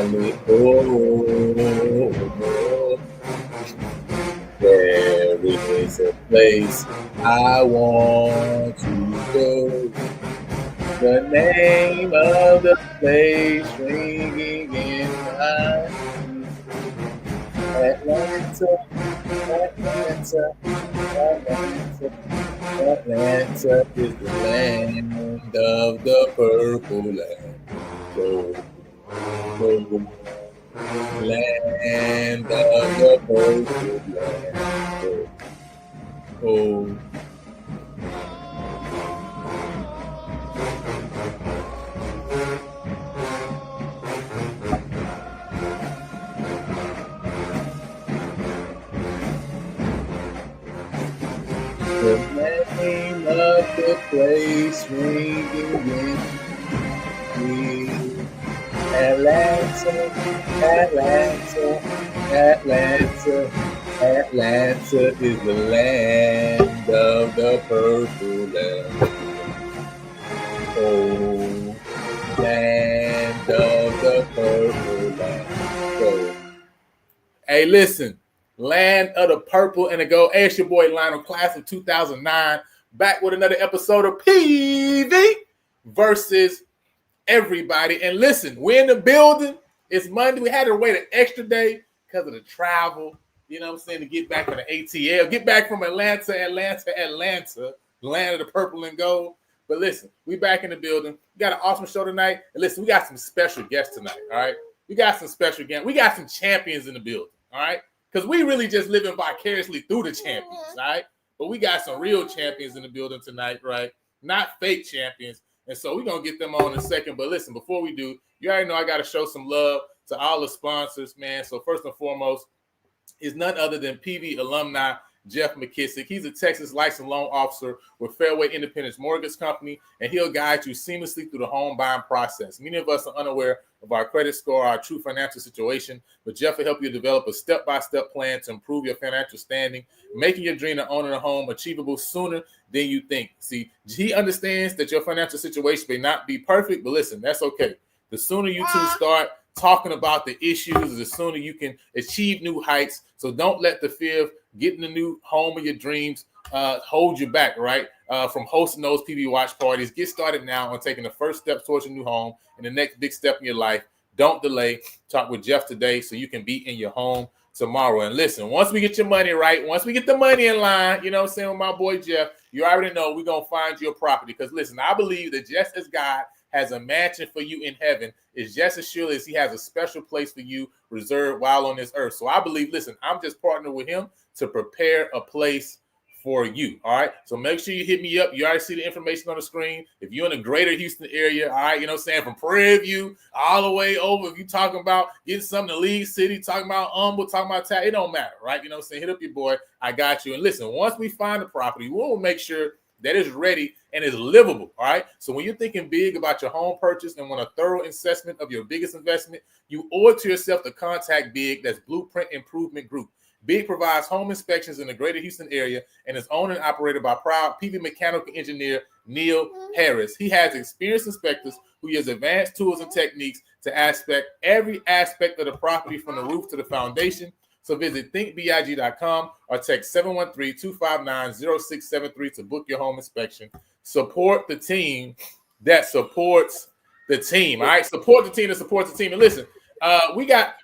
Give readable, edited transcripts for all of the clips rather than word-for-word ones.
finally home. There is a place I want to go. The name of the place ringing in my Atlanta, Atlanta, Atlanta. Atlanta is the land of the purple land. Go, go, land of the purple land. Go, go. The name of the place ringing in me. Atlanta, Atlanta, Atlanta, Atlanta is the land of the purple land. Oh, land of the purple land. Go. Hey, listen. Land of the Purple and the Gold. Hey, it's your boy Lionel, class of 2009, back with another episode of PV versus everybody. And listen, we're in the building. It's Monday. We had to wait an extra day because of the travel, you know what I'm saying, to get back from the ATL, get back from Atlanta, land of the Purple and Gold. But listen, we back in the building. We got an awesome show tonight. And listen, we got some special guests tonight, all right? We got some special guests. We got some champions in the building, all right? Because we really just living vicariously through the champions, all right? But we got some real champions in the building tonight, right? Not fake champions. And so we're going to get them on in a second. But listen, before we do, you already know I got to show some love to all the sponsors, man. So first and foremost is none other than PV alumni Jeff McKissick. He's a Texas licensed loan officer with Fairway Independence Mortgage Company, and he'll guide you seamlessly through the home buying process. Many of us are unaware of our credit score, our true financial situation, but Jeff will help you develop a step-by-step plan to improve your financial standing, making your dream of owning a home achievable sooner than you think. See, he understands that your financial situation may not be perfect, but listen, that's okay. The sooner you two start talking about the issues, the sooner you can achieve new heights. So don't let the fear of getting the new home of your dreams hold you back, right? From hosting those PV watch parties. Get started now on taking the first step towards your new home and the next big step in your life. Don't delay. Talk with Jeff today so you can be in your home tomorrow. And listen, once we get your money right, once we get the money in line, you know what I'm saying, with my boy Jeff, you already know we're going to find you a property. Because listen, I believe that just as God has a mansion for you in heaven, is just as surely as he has a special place for you reserved while on this earth. So I believe, listen, I'm just partnering with him to prepare a place for you. All right. So make sure you hit me up. You already see the information on the screen. If you're in the greater Houston area, all right, you know what I'm saying, from Prairie View all the way over. If you're talking about getting something to League City, talking about Humble, talking about it don't matter, right? You know what I'm saying? Hit up your boy. I got you. And listen, once we find the property, we'll make sure that is ready and is livable, all right? So when you're thinking big about your home purchase and want a thorough assessment of your biggest investment, you owe it to yourself to contact Big. That's Blueprint Improvement Group. Big provides home inspections in the greater Houston area and is owned and operated by proud PV mechanical engineer Neil Harris. He has experienced inspectors who use advanced tools and techniques to aspect every aspect of the property from the roof to the foundation. So visit thinkbig.com or text 713-259-0673 to book your home inspection. Support the team that supports the team. All right, support the team that supports the team. And listen, we got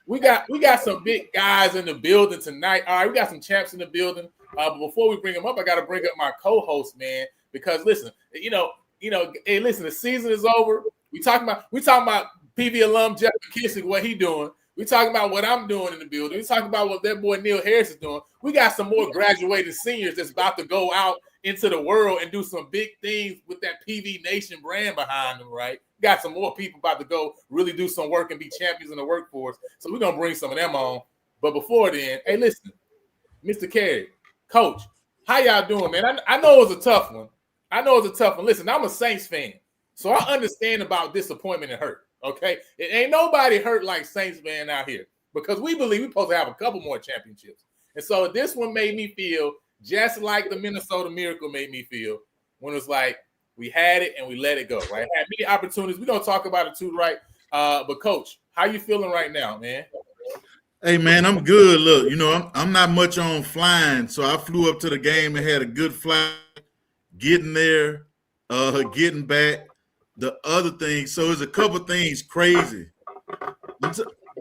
some big guys in the building tonight. All right, we got some champs in the building. But before we bring them up, I got to bring up my co-host, man, because listen, you know, hey, listen, the season is over. We talking about PV alum Jeff McKissick, what he doing. We talking about what I'm doing in the building. We talking about what that boy Neil Harris is doing. We got some more graduated seniors that's about to go out into the world and do some big things with that PV Nation brand behind them, right? We got some more people about to go really do some work and be champions in the workforce. So we're going to bring some of them on. But before then, hey, listen, Mr. Carey, Coach, how y'all doing, man? I know it was a tough one. Listen, I'm a Saints fan, so I understand about disappointment and hurt. Okay, it ain't nobody hurt like Saints fan out here because we believe we're supposed to have a couple more championships. And so this one made me feel just like the Minnesota Miracle made me feel when it was like we had it and we let it go, right? Had many opportunities. We're going to talk about it too, right? But Coach, how you feeling right now, man? Hey man, I'm good. Look, I'm not much on flying, so I flew up to the game and had a good flight, getting there, getting back. The other thing, so there's a couple things crazy.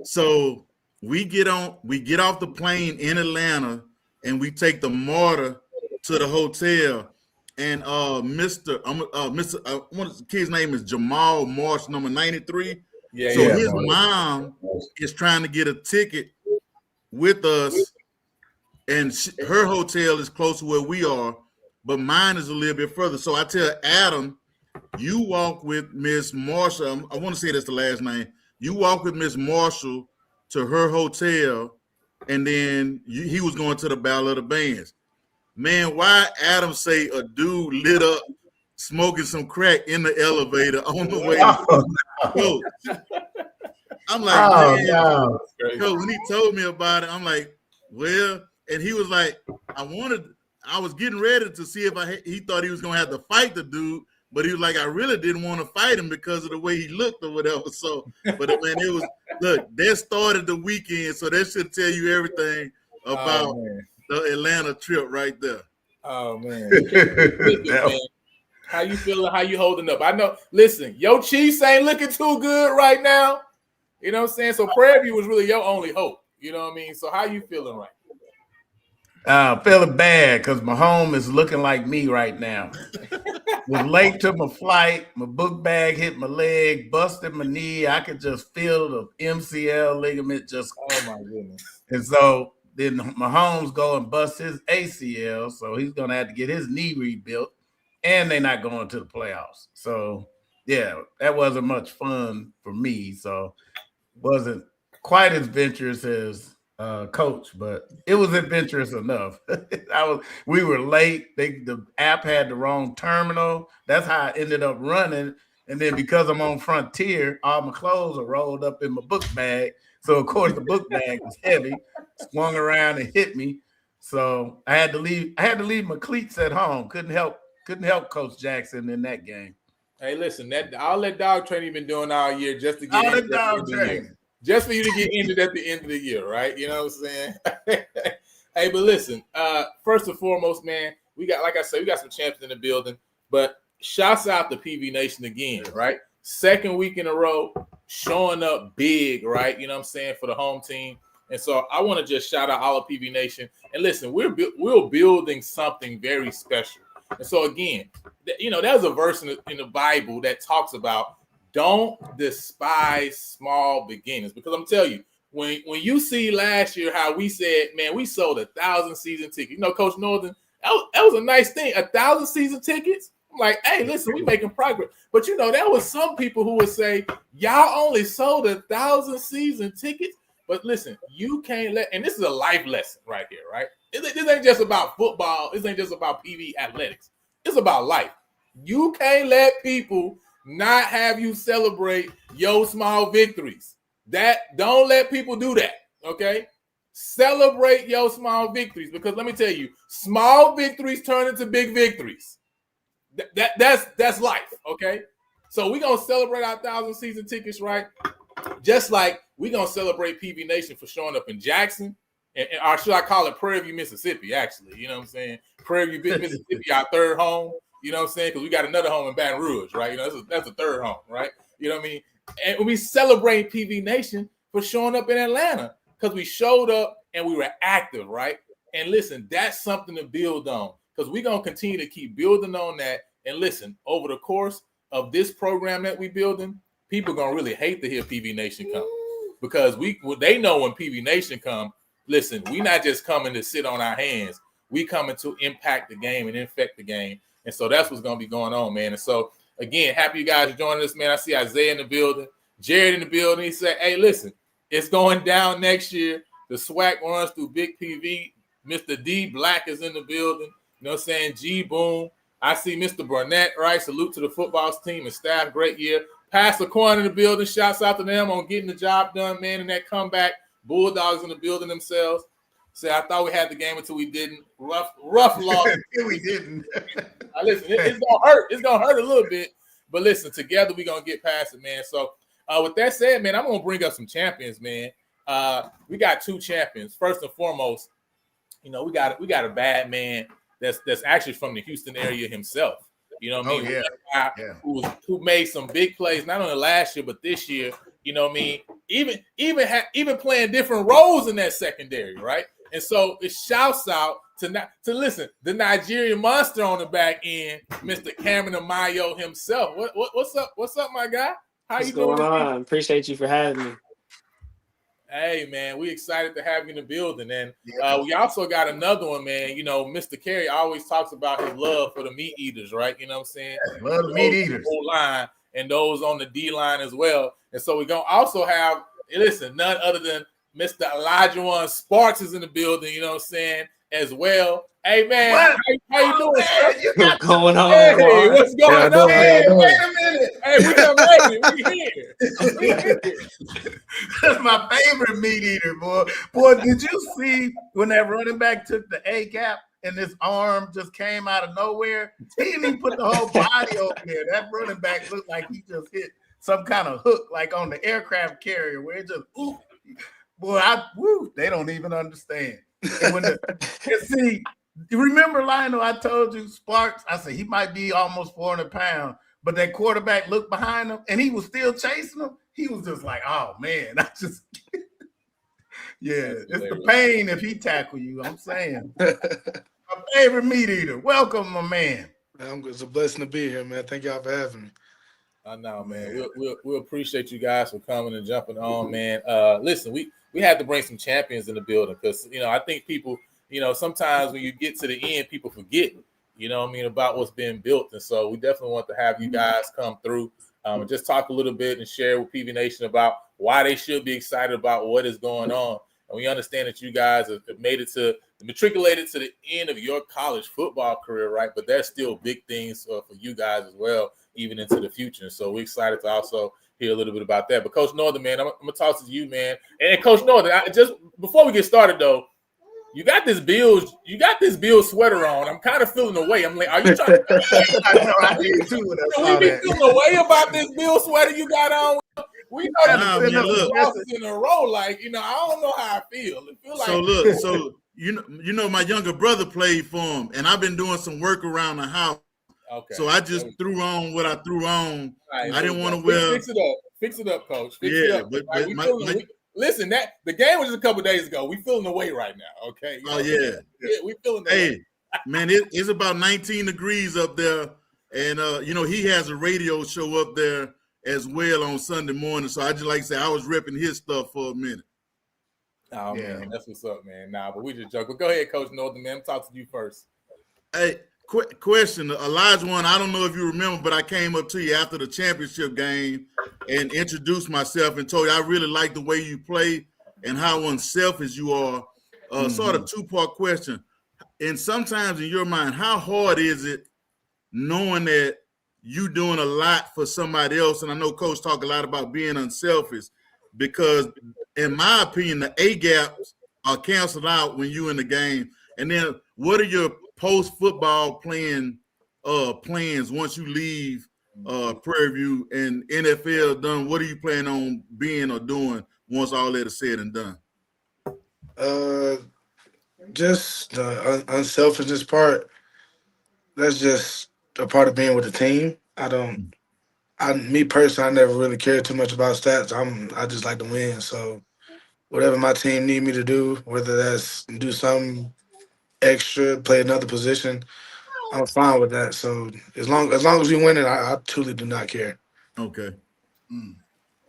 So we get off the plane in Atlanta, and we take the MARTA to the hotel. And Mr. One of the kid's name is Jamal Marsh, number 93. Yeah, so his mom is trying to get a ticket with us, and her hotel is close to where we are, but mine is a little bit further. So I tell Adam, you walk with Miss Marshall. I want to say that's the last name. You walk with Miss Marshall to her hotel, and then he was going to the Battle of the Bands. Man, why Adam say a dude lit up smoking some crack in the elevator on the way to I'm like, man, when he told me about it, I'm like, well, and he was like, I was getting ready to see if he thought he was gonna have to fight the dude, but he was like, I really didn't want to fight him because of the way he looked or whatever. So, but man, it was that started the weekend, so that should tell you everything about the Atlanta trip right there. Oh man. Man. How you feeling? How you holding up? I know. Listen, your Chiefs ain't looking too good right now. You know what I'm saying? So Prairie View was really your only hope. You know what I mean? So how you feeling right? Feeling bad because my home is looking like me right now. Was late to my flight. My book bag hit my leg, busted my knee. I could just feel the MCL ligament just. Oh my goodness! And so then Mahomes go and bust his ACL, so he's gonna have to get his knee rebuilt, and they're not going to the playoffs. So yeah, that wasn't much fun for me. So wasn't quite as adventurous as Coach, but it was adventurous enough. We were late. The app had the wrong terminal. That's how I ended up running. And then because I'm on Frontier, all my clothes are rolled up in my book bag. So of course the book bag was heavy, swung around and hit me. So I had to leave my cleats at home. Couldn't help Coach Jackson in that game. Hey, listen, all that dog training you've been doing all year just to get injured at the end of the year. Just for you to get injured at the end of the year, right? You know what I'm saying? Hey, but listen, first and foremost, man, we got some champions in the building, but shouts out to PV Nation again, right? Second week in a row, showing up big, right? You know what I'm saying, for the home team. And so I want to just shout out all of PV Nation. And listen, we're building something very special. And so again, there's a verse in the Bible that talks about don't despise small beginnings. Because I'm telling you, when you see last year how we said, man, we sold 1,000 season tickets. Coach Northern, that was a nice thing. 1,000 season tickets. I'm like, hey, listen, we making progress. But there was some people who would say, y'all only sold 1,000 season tickets. But listen, you can't and this is a life lesson right here, right? This ain't just about football. This ain't just about PV athletics. It's about life. You can't let people not have you celebrate your small victories. Don't let people do that, okay? Celebrate your small victories, because let me tell you, small victories turn into big victories. That's life, okay? So we're going to celebrate our 1,000 season tickets, right? Just like we're going to celebrate PV Nation for showing up in Jackson, or should I call it Prairie View, Mississippi, actually. You know what I'm saying? Prairie View, Mississippi, our third home. You know what I'm saying? Because we got another home in Baton Rouge, right? That's a third home, right? You know what I mean? And we celebrate PV Nation for showing up in Atlanta because we showed up and we were active, right? And listen, that's something to build on, because we're going to continue to keep building on that. And listen, over the course of this program that we're building, people are going to really hate to hear PV Nation come, because they know when PV Nation come, listen, we're not just coming to sit on our hands. We coming to impact the game and infect the game. And so that's what's going to be going on, man. And so, again, happy you guys are joining us, man. I see Isaiah in the building, Jared in the building. He said, hey, listen, it's going down next year. The SWAC runs through Big PV. Mr. D Black is in the building. You know what I'm saying? G Boom. I see Mr. Burnett, right? Salute to the football team and staff. Great year. Pastor Corn in the building. Shouts out to them on getting the job done, man, and that comeback. Bulldogs in the building themselves. Say, I thought we had the game until we didn't. Rough loss. We didn't. Listen, it's gonna hurt. It's gonna hurt a little bit, but listen, together we're gonna get past it, man. So With that said, man, I'm gonna bring up some champions, man. We got 2 champions. First and foremost, we got a bad man that's actually from the Houston area himself. You know what I mean? Yeah. Who made some big plays not only last year but this year. You know what I mean? Even playing different roles in that secondary, right? And so it shouts out to listen the Nigerian monster on the back end, Mr. Cameron Amayo himself. What's up? What's up, my guy? How you doing? What's going on? Appreciate you for having me. Hey, man, we excited to have you in the building. And we also got another one, man. Mr. Carey always talks about his love for the meat eaters, right? You know what I'm saying? Love the meat eaters. Line and those on the D line as well. And so we're going to also have, none other than Mr. Elijah Sparks is in the building, you know what I'm saying, as well. Hey, man, how you doing, sir? What's going on? Hey, what's going on? Hey, wait a minute. Hey, we done made it. We here. That's my favorite meat eater, boy. Boy, did you see when that running back took the A gap and his arm just came out of nowhere? He didn't even put the whole body over there. That running back looked like he just hit some kind of hook, like on the aircraft carrier, where it just, ooh. Boy, they don't even understand. And see, you remember, Lionel, I told you, Sparks, I said he might be almost 400 pounds, but that quarterback looked behind him and he was still chasing him. He was just like, oh, man, it's the pain if he tackle you, I'm saying. My favorite meat eater. Welcome, my man. It's a blessing to be here, man. Thank y'all for having me. I know, man. We appreciate you guys for coming and jumping on, man. Listen, we had to bring some champions in the building because, I think people, sometimes when you get to the end, people forget, about what's being built. And so we definitely want to have you guys come through and just talk a little bit and share with PV Nation about why they should be excited about what is going on. And we understand that you guys have matriculated to the end of your college football career, right? But there's still big things for you guys as well, even into the future. So we're excited to also hear a little bit about that. But Coach Northern, man, I'm gonna toss it to you, man. And Coach Northern, just before we get started though, you got this Bills sweater on. I'm kind of feeling away. I'm like, are you trying to I did too when I we saw be that. feeling away about this Bill sweater you got on? We know that man, look. losses in a row. Like, I don't know how I feel. It feel like So my younger brother played for him, and I've been doing some work around the house. Okay. So I just threw on what I threw on. Right, I didn't want to wear. Fix it up, Coach. Fix it up. But listen, that the game was just a couple days ago. We feeling the way right now. Okay. We feeling the way. Man, it's about 19 degrees up there, and he has a radio show up there as well on Sunday morning. So I just like to say I was repping his stuff for a minute. Oh man, that's what's up, man. Nah, but we just joke. But go ahead, Coach Northern, man. I'm talking to you first. Hey, quick question, Elijah. I don't know if you remember, but I came up to you after the championship game and introduced myself and told you I really like the way you play and how unselfish you are. Sort of 2-part question. And sometimes in your mind, how hard is it knowing that you doing a lot for somebody else? And I know Coach talk a lot about being unselfish because, in my opinion, the A gaps are canceled out when you in the game. And then, what are your post-football plans once you leave Prairie View and NFL done? What are you planning on being or doing once all that is said and done? Just the unselfishness part. That's just a part of being with the team. Me personally, I never really cared too much about stats. I just like to win. So whatever my team need me to do, whether that's do something extra, play another position, I'm fine with that. So as long as we win it, I truly do not care. Okay.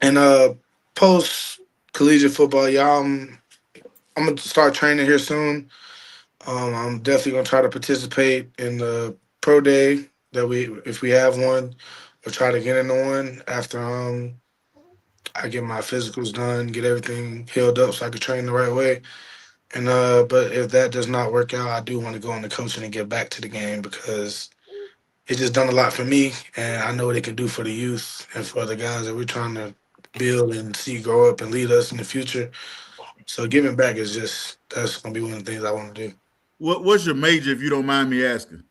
And post collegiate football, y'all, I'm gonna start training here soon. I'm definitely gonna try to participate in the pro day if we have one, or try to get into one after I get my physicals done, get everything healed up so I can train the right way. And but if that does not work out, I do want to go into coaching and get back to the game because it's just done a lot for me, and I know what it can do for the youth and for the guys that we're trying to build and see grow up and lead us in the future. So giving back that's gonna be one of the things I want to do. What's your major, if you don't mind me asking?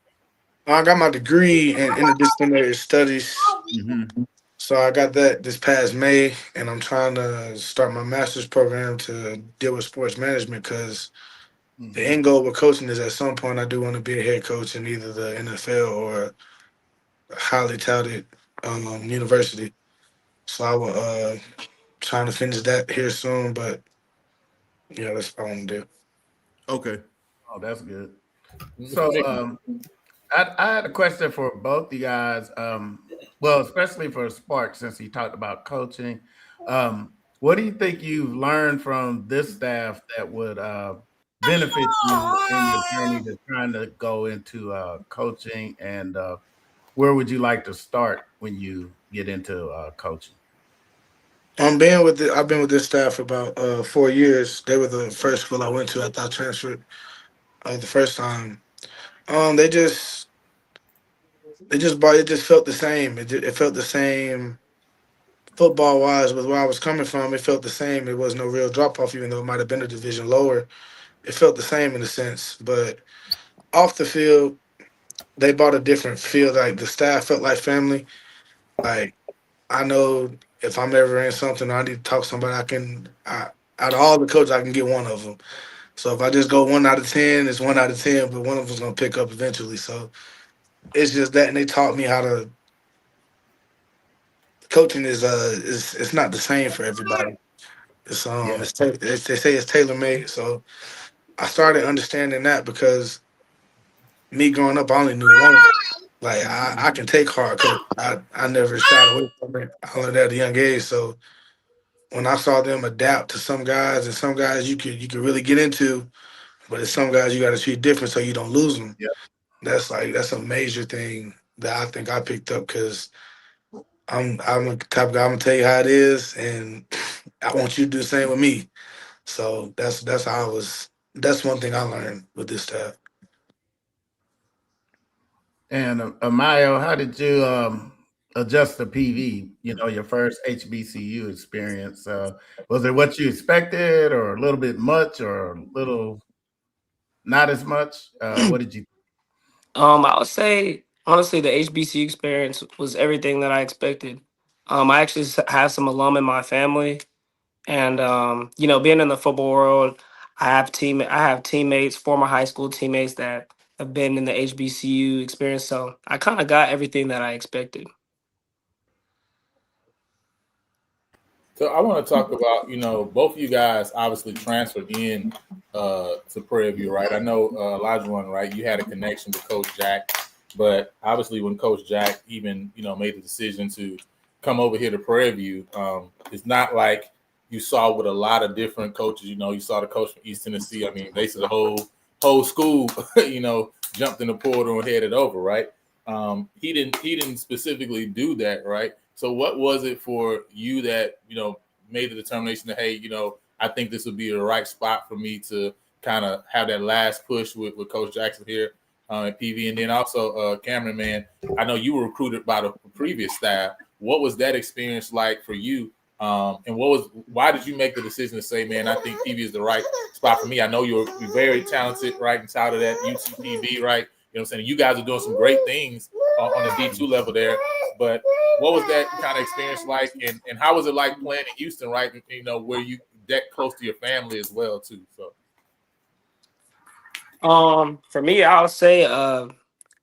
I got my degree in interdisciplinary studies. Mm-hmm. So I got that this past May, and I'm trying to start my master's program to deal with sports management because the Mhm. end goal with coaching is at some point I do want to be a head coach in either the NFL or a highly touted university. So I will trying to finish that here soon, but yeah, that's what I want to do. Okay. Oh, that's good. Mr. So, Mickey. I had a question for both you guys. Well, especially for Spark, since he talked about coaching. What do you think you've learned from this staff that would benefit you in your journey to trying to go into coaching? And where would you like to start when you get into coaching? I've been with this staff for about 4 years. They were the first school I went to after I transferred the first time. Um, they just it just felt the same. It felt the same football wise with where I was coming from. It felt the same. It was no real drop off, even though it might have been a division lower. It felt the same in a sense, but off the field, they brought a different feel. Like the staff felt like family. Like I know if I'm ever in something, I need to talk to somebody. Out of all the coaches, I can get one of them. So if I just go 1 out of 10, it's 1 out of 10, but one of them's gonna pick up eventually. So it's just that, and they taught me how to. Coaching is it's not the same for everybody. Yeah, They say it's tailor made. So I started understanding that because me growing up, I only knew one. Like I can take hard because I never shied away from it. I learned at a young age. So when I saw them adapt to some guys and some guys you could really get into, but it's some guys you got to treat different so you don't lose them. yeah. That's a major thing that I think I picked up because I'm a type of guy. I'm gonna tell you how it is, and I want you to do the same with me. So that's how I was. That's one thing I learned with this staff. And Amayo, how did you adjust to PV? You know, your first HBCU experience. Was it what you expected, or a little bit much, or a little not as much? What did you? I would say honestly, the HBC experience was everything that I expected. I actually have some alum in my family, and being in the football world, I have teammates, former high school teammates that have been in the HBCU experience. So I kind of got everything that I expected. So I want to talk about, both of you guys obviously transferred in to Prairie View, right? I know Elijah one, right? You had a connection to Coach Jack, but obviously when Coach Jack even, made the decision to come over here to Prairie View, it's not like you saw with a lot of different coaches. You saw the coach from East Tennessee. I mean, basically the whole school, jumped in the portal and headed over, right? He didn't specifically do that, right? So what was it for you that made the determination that, hey, I think this would be the right spot for me to kind of have that last push with Coach Jackson here at PV, and then also Cameron, man, I know you were recruited by the previous staff. What was that experience like for you? And why did you make the decision to say, man, I think PV is the right spot for me? I know you're very talented, right, inside of that UTPV, right? You know what I'm saying? You guys are doing some great things on the D2 level there. But what was that kind of experience like? And how was it like playing in Houston, right? Where you that close to your family as well, too. So For me, I would say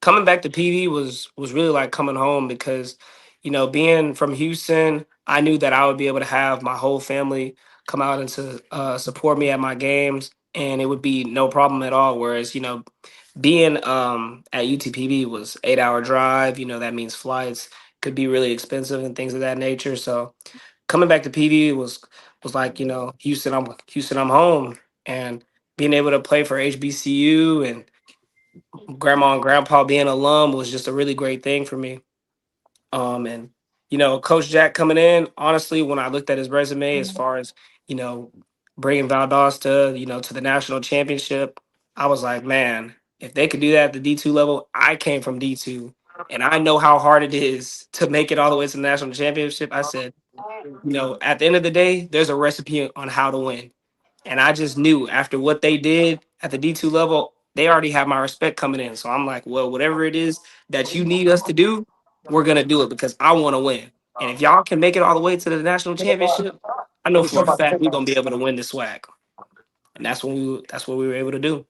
coming back to PV was really like coming home because, being from Houston, I knew that I would be able to have my whole family come out and to support me at my games, and it would be no problem at all. Whereas, being at UTPB was 8 hour drive. That means flights could be really expensive and things of that nature. So coming back to PV was like, Houston, I'm home, and being able to play for HBCU and grandma and grandpa being alum was just a really great thing for me. And Coach Jack coming in, honestly, when I looked at his resume, as far as you know, bringing Valdosta, to the national championship, I was like, man, if they could do that at the D2 level, I came from D2, and I know how hard it is to make it all the way to the national championship. I said, at the end of the day, there's a recipe on how to win. And I just knew after what they did at the D2 level, they already have my respect coming in. So I'm like, well, whatever it is that you need us to do, we're going to do it because I want to win. And if y'all can make it all the way to the national championship, I know for a fact we're gonna be able to win the swag. And that's what we were able to do.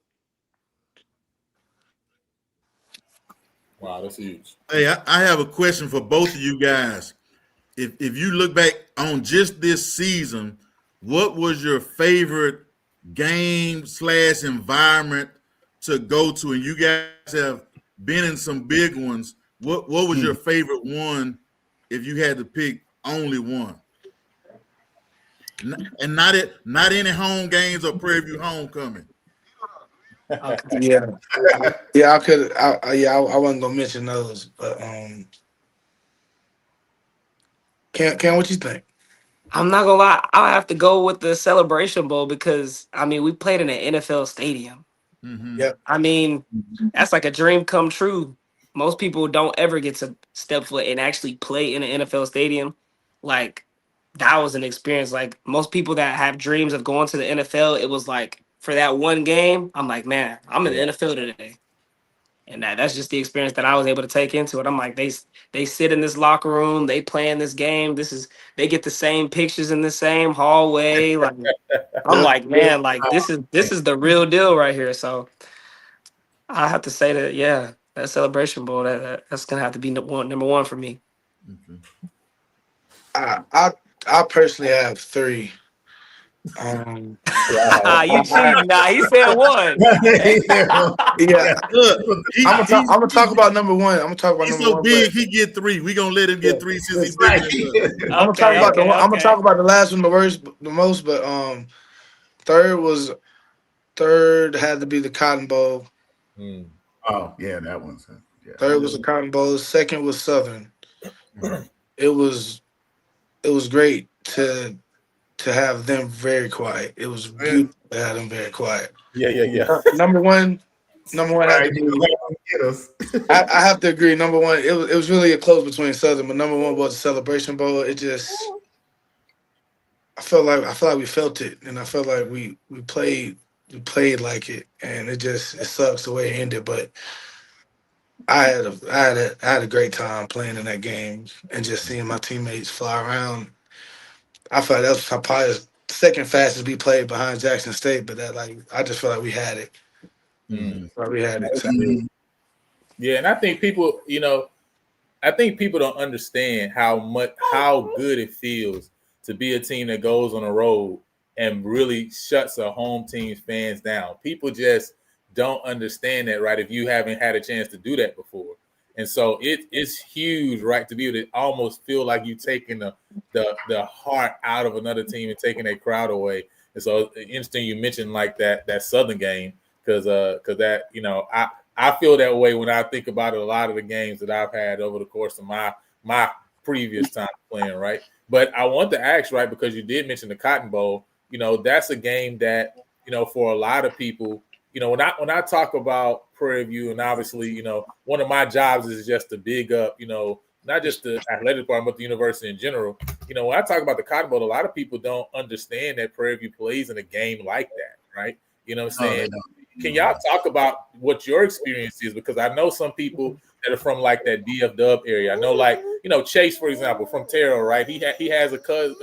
Wow, that's huge. Hey, I have a question for both of you guys. If you look back on just this season, what was your favorite game / environment to go to? And you guys have been in some big ones. What was your favorite one if you had to pick only one? And not any home games or Prairie View homecoming. Okay. Yeah, I could. I wasn't gonna mention those, but Cam, what you think? I'm not gonna lie, I'll have to go with the Celebration Bowl because I mean we played in an NFL stadium. Mm-hmm. Yep. I mean, that's like a dream come true. Most people don't ever get to step foot and actually play in an NFL stadium. Like that was an experience. Like most people that have dreams of going to the NFL, it was like for that one game, I'm like, man, I'm in the NFL today. And that's just the experience that I was able to take into it. I'm like, they sit in this locker room, they play in this game. They get the same pictures in the same hallway. Like I'm like, man, like this is the real deal right here. So I have to say that, yeah, that Celebration Bowl, that's gonna have to be number one for me. Okay. I personally have three. You cheating now? He said one. Yeah, Look, I'm gonna talk about number one. I'm gonna talk about he's number so one. big, he get three. We gonna let him get three since he's bigger than us. I'm gonna talk about the one. I'm gonna Okay. talk about the last one the most. But third had to be the Cotton Bowl. Mm. Oh, yeah, that one's yeah. Third was the Cotton Bowl. Second was Southern. It was great to have them very quiet. It was beautiful to have them very quiet. Yeah. Number one had to be, Get us. I have to agree. Number one, it was really a close between Southern, but number one was the Celebration Bowl. It just, I felt like we felt it, and I felt like we played like it, and it sucks the way it ended. But I had a great time playing in that game and just seeing my teammates fly around. I felt like that was probably the second fastest we played behind Jackson State, but I just felt like we had it. Mm. We had it. Yeah, and I think people, don't understand how good it feels to be a team that goes on a road and really shuts a home team's fans down. People just don't understand that, right? If you haven't had a chance to do that before. And so it's huge, right, to be able to almost feel like you taking the heart out of another team and taking that crowd away. And so interesting you mentioned like that Southern game because that I feel that way when I think about a lot of the games that I've had over the course of my previous time playing, right? But I want to ask, right, because you did mention the Cotton Bowl. That's a game that for a lot of people. When I talk about Prairie View, and obviously, one of my jobs is just to big up, not just the athletic department, but the university in general. When I talk about the Cotton Bowl, a lot of people don't understand that Prairie View plays in a game like that, right? You know what I'm saying? Can y'all talk about what your experience is? Because I know some people that are from like that DF Dub area. I know, like, Chase, for example, from Terrell, right? He has a cousin,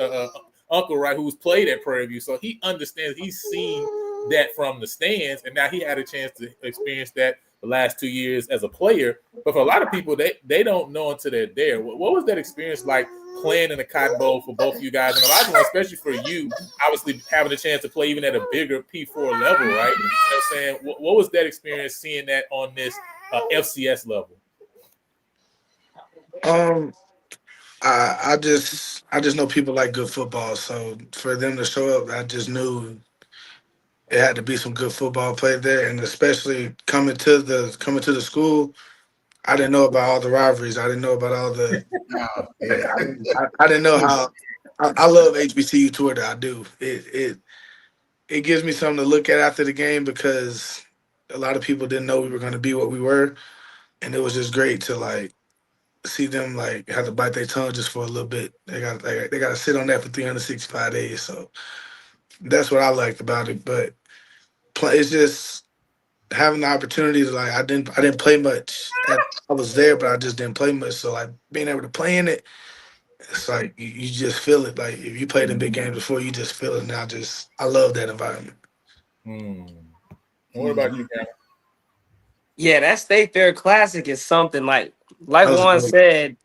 uncle, right, who's played at Prairie View, so he understands. He's seen that from the stands, and now he had a chance to experience that the last 2 years as a player. But for a lot of people, they don't know until they're there. What was that experience like playing in the Cotton Bowl for both of you guys, and a lot of them, especially for you, obviously having a chance to play even at a bigger P4 level, right? You know what I'm saying? What was that experience seeing that on this FCS level? I just know people like good football, so for them to show up, I just knew it had to be some good football played there, and especially coming to the school, I didn't know about all the rivalries. I didn't know about all the. I didn't know how. I love HBCU Twitter. I do. It gives me something to look at after the game because a lot of people didn't know we were going to be what we were, and it was just great to like see them like have to bite their tongue just for a little bit. They got to sit on that for 365 days. So that's what I liked about it. But it's just having the opportunity to like I didn't play much. I was there, but I just didn't play much. So like being able to play in it It's like you just feel it. Like if you played in big games before, you just feel it now. I love that environment. What about you, Cameron? Yeah, that State Fair Classic is something That like was Juan great. said.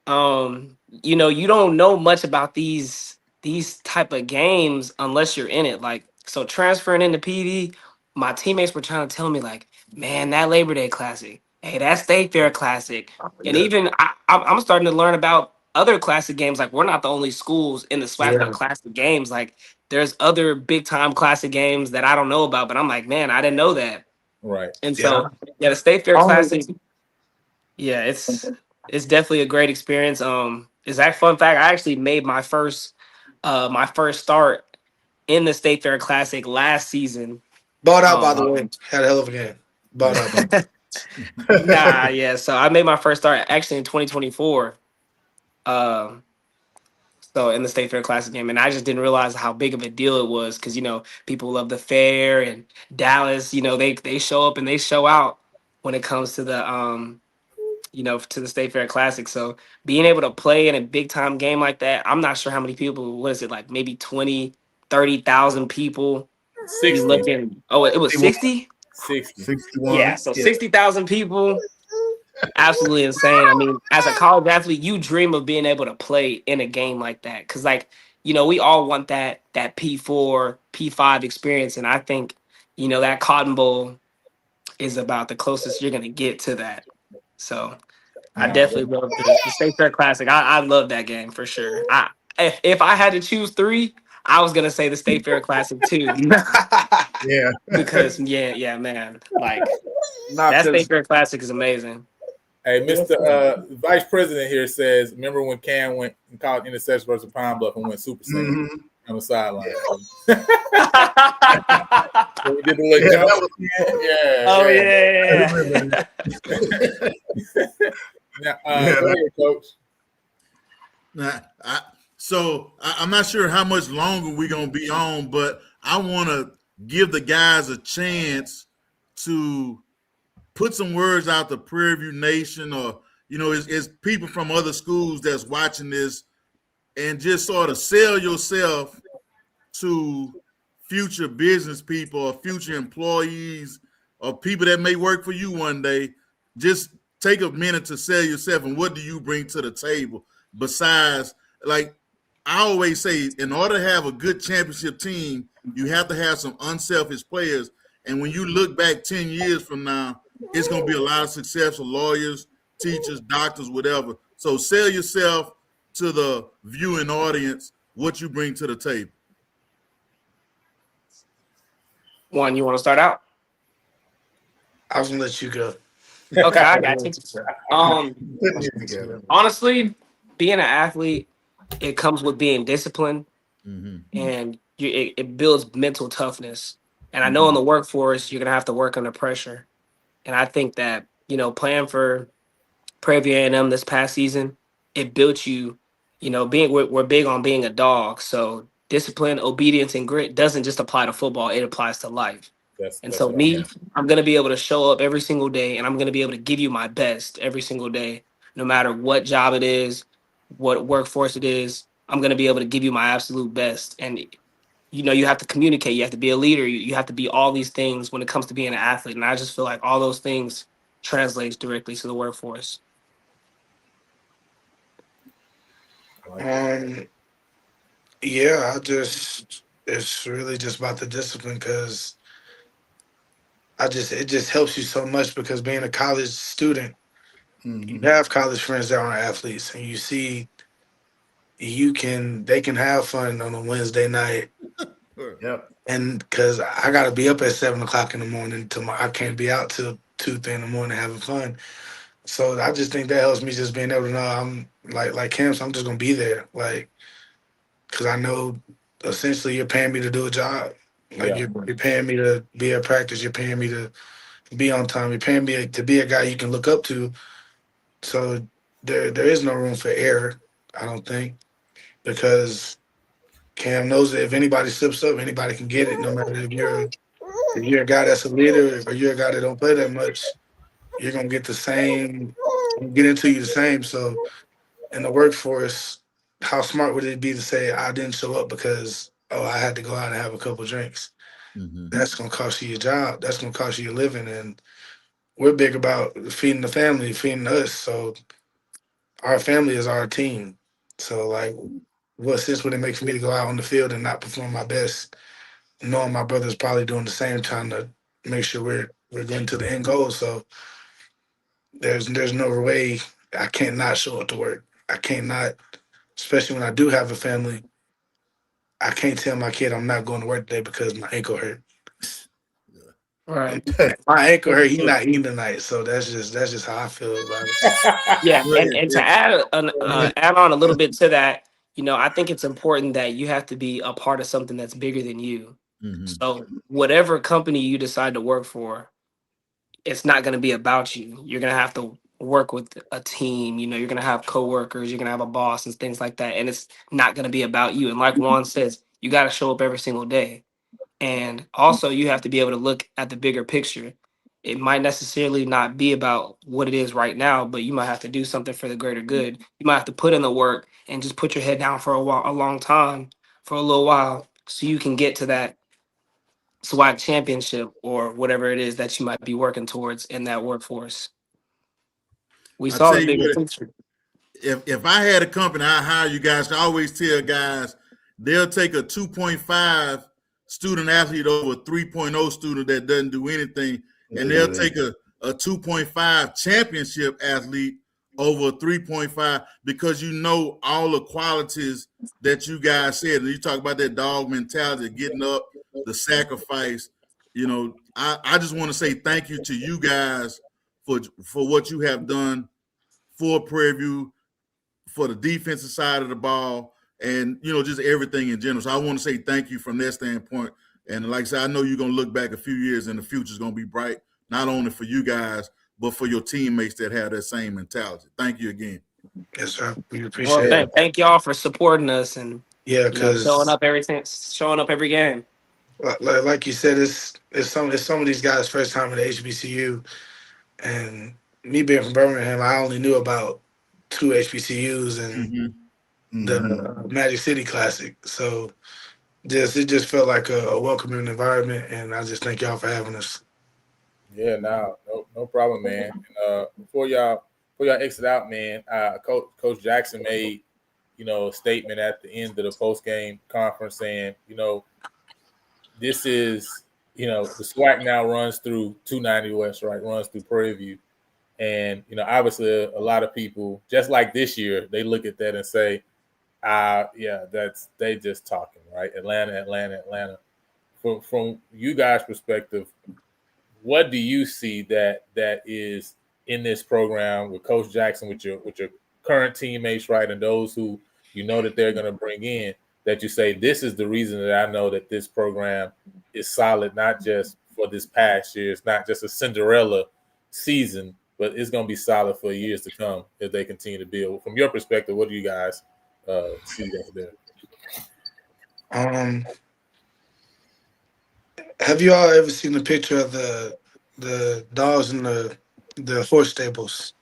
You don't know much about these type of games unless you're in it. Like so, transferring into PD, my teammates were trying to tell me like, man, that Labor Day Classic, hey, that State Fair Classic, and Yeah, even I'm starting to learn about other classic games. Like we're not the only schools in the SWAC with yeah, classic games. Like there's other big time classic games that I don't know about, but I'm like, man, I didn't know that. Right. And yeah. so, yeah, the State Fair Only Classic, yeah, it's definitely a great experience. Is that fun fact? I actually made my first start in the State Fair Classic last season. bought out by the Um, way. Had a hell of a game. Bought out by. nah, yeah. So I made my first start actually in 2024. Um, so in the State Fair Classic game, and I just didn't realize how big of a deal it was because people love the fair and Dallas. They show up and they show out when it comes to the State Fair Classic. So being able to play in a big time game like that, I'm not sure how many people, what is it, like maybe 20, 30,000 people. You 60. looking, oh, it was 60? 60. 61. Yeah, so Yeah. 60,000 people, absolutely insane. I mean, as a college athlete, you dream of being able to play in a game like that. Cause we all want that P4, P5 experience. And I think, that Cotton Bowl is about the closest you're gonna get to that. So I Nah, definitely love the State Fair Classic. I love that game for sure. If I had to choose three, I was gonna say the State Fair Classic too. Yeah. Because yeah, man. Like Not that State because Fair Classic is amazing. hey, Mr. Vice President here says, remember when Cam went and caught interception versus Pine Bluff and went Super Saiyan Mhm. on the sideline? Oh So we did the little Yeah, jump. that was yeah. Now, Yeah, go ahead, Coach. Now, I'm not sure how much longer we're gonna be on, but I want to give the guys a chance to put some words out to Prairie View Nation, or it's people from other schools that's watching this, and just sort of sell yourself to future business people or future employees or people that may work for you one day. Just take a minute to sell yourself, and what do you bring to the table besides, like I always say, in order to have a good championship team, you have to have some unselfish players. And when you look back 10 years from now, it's going to be a lot of successful lawyers, teachers, doctors, whatever. So sell yourself to the viewing audience, what you bring to the table. One, you want to start out? I was gonna let you go. Okay, I got you. putting it together. Honestly, being an athlete, it comes with being disciplined, Mm-hmm. and it builds mental toughness. And I know in the workforce, you're gonna have to work under pressure. And I think that playing for Prairie View A&M this past season, it built you. We're big on being a dog, so discipline, obedience, and grit doesn't just apply to football; it applies to life. And That's so what I me, meant. I'm gonna be able to show up every single day, and I'm gonna be able to give you my best every single day, no matter what job it is, what workforce it is. I'm gonna be able to give you my absolute best. And you have to communicate. You have to be a leader. You have to be all these things when it comes to being an athlete. And I just feel like all those things translates directly to the workforce. Yeah, it's really just about the discipline because it just helps you so much because being a college student, you Mhm. have college friends that aren't athletes, and you see they can have fun on a Wednesday night, Yep. and because I got to be up at 7 o'clock in the morning I can't be out till 2, 3 in the morning having fun. So I just think that helps me just being able to know I'm like Cam, so I'm just gonna be there, like because I know essentially you're paying me to do a job. Like Yeah. you're paying me to be at practice. You're paying me to be on time. You're paying me to be a guy you can look up to. So there is no room for error, I don't think, because Cam knows that if anybody slips up, anybody can get it. No matter if you're a guy that's a leader or you're a guy that don't play that much, you're gonna get the same, get into you the same. So in the workforce, how smart would it be to say I didn't show up because I had to go out and have a couple drinks? Mm-hmm. That's gonna cost you your job. That's gonna cost you your living. And we're big about feeding the family, feeding us. So our family is our team. So like, what sense would it make for me to go out on the field and not perform my best, knowing my brother's probably doing the same, trying to make sure we're getting to the end goal. So there's no way I can't not show up to work. I can't not, especially when I do have a family. I can't tell my kid I'm not going to work today because my ankle hurt. Right. My ankle hurt. He's not eating tonight, so that's just how I feel about it. Yeah, Well, and to add on a little bit to that, I think it's important that you have to be a part of something that's bigger than you. mm-hmm. So whatever company you decide to work for, it's not going to be about you. You're going to have to work with a team. You're going to have coworkers. You're going to have a boss and things like that, and it's not going to be about you. And like Juan says, you got to show up every single day. And also, you have to be able to look at the bigger picture. It might necessarily not be about what it is right now, but you might have to do something for the greater good. You might have to put in the work and just put your head down for a long time, for a little while, so you can get to that SWAC championship or whatever it is that you might be working towards in that workforce. We I saw tell the you bigger what, picture. if I had a company, I hire you guys. I always tell guys they'll take a 2.5 student athlete over a 3.0 student that doesn't do anything, and they'll take a 2.5 championship athlete over a 3.5 because all the qualities that you guys said. And you talk about that dog mentality, getting up, the sacrifice. I just want to say thank you to you guys for what you have done for Prairie View, for the defensive side of the ball, and just everything in general. So I want to say thank you from that standpoint. And like I said, I know you're gonna look back a few years and the future's gonna be bright, not only for you guys, but for your teammates that have that same mentality. Thank you again. Yes, sir. We Well, appreciate it. thank y'all for supporting us and Yeah, showing because up showing up every game. like you said, it's some of these guys' first time at HBCU, and me being from Birmingham, I only knew about two HBCUs and the Magic City Classic. So it just felt like a welcoming environment, and I just thank y'all for having us. Yeah, no problem, man. And, before y'all exit out, man, Coach Jackson made a statement at the end of the post game conference saying, this is the SWAC now runs through 290 West, right? Runs through Prairie View, and obviously a lot of people, just like this year, they look at that and say, yeah, they just talking, right? Atlanta. From you guys' perspective, what do you see that is in this program with Coach Jackson, with your current teammates, right, and those who that they're going to bring in, that you say this is the reason that I know that this program is solid, not just for this past year, it's not just a Cinderella season, but it's going to be solid for years to come if they continue to build. From your perspective, what do you guys see there? Have you all ever seen the picture of the dogs in the horse stables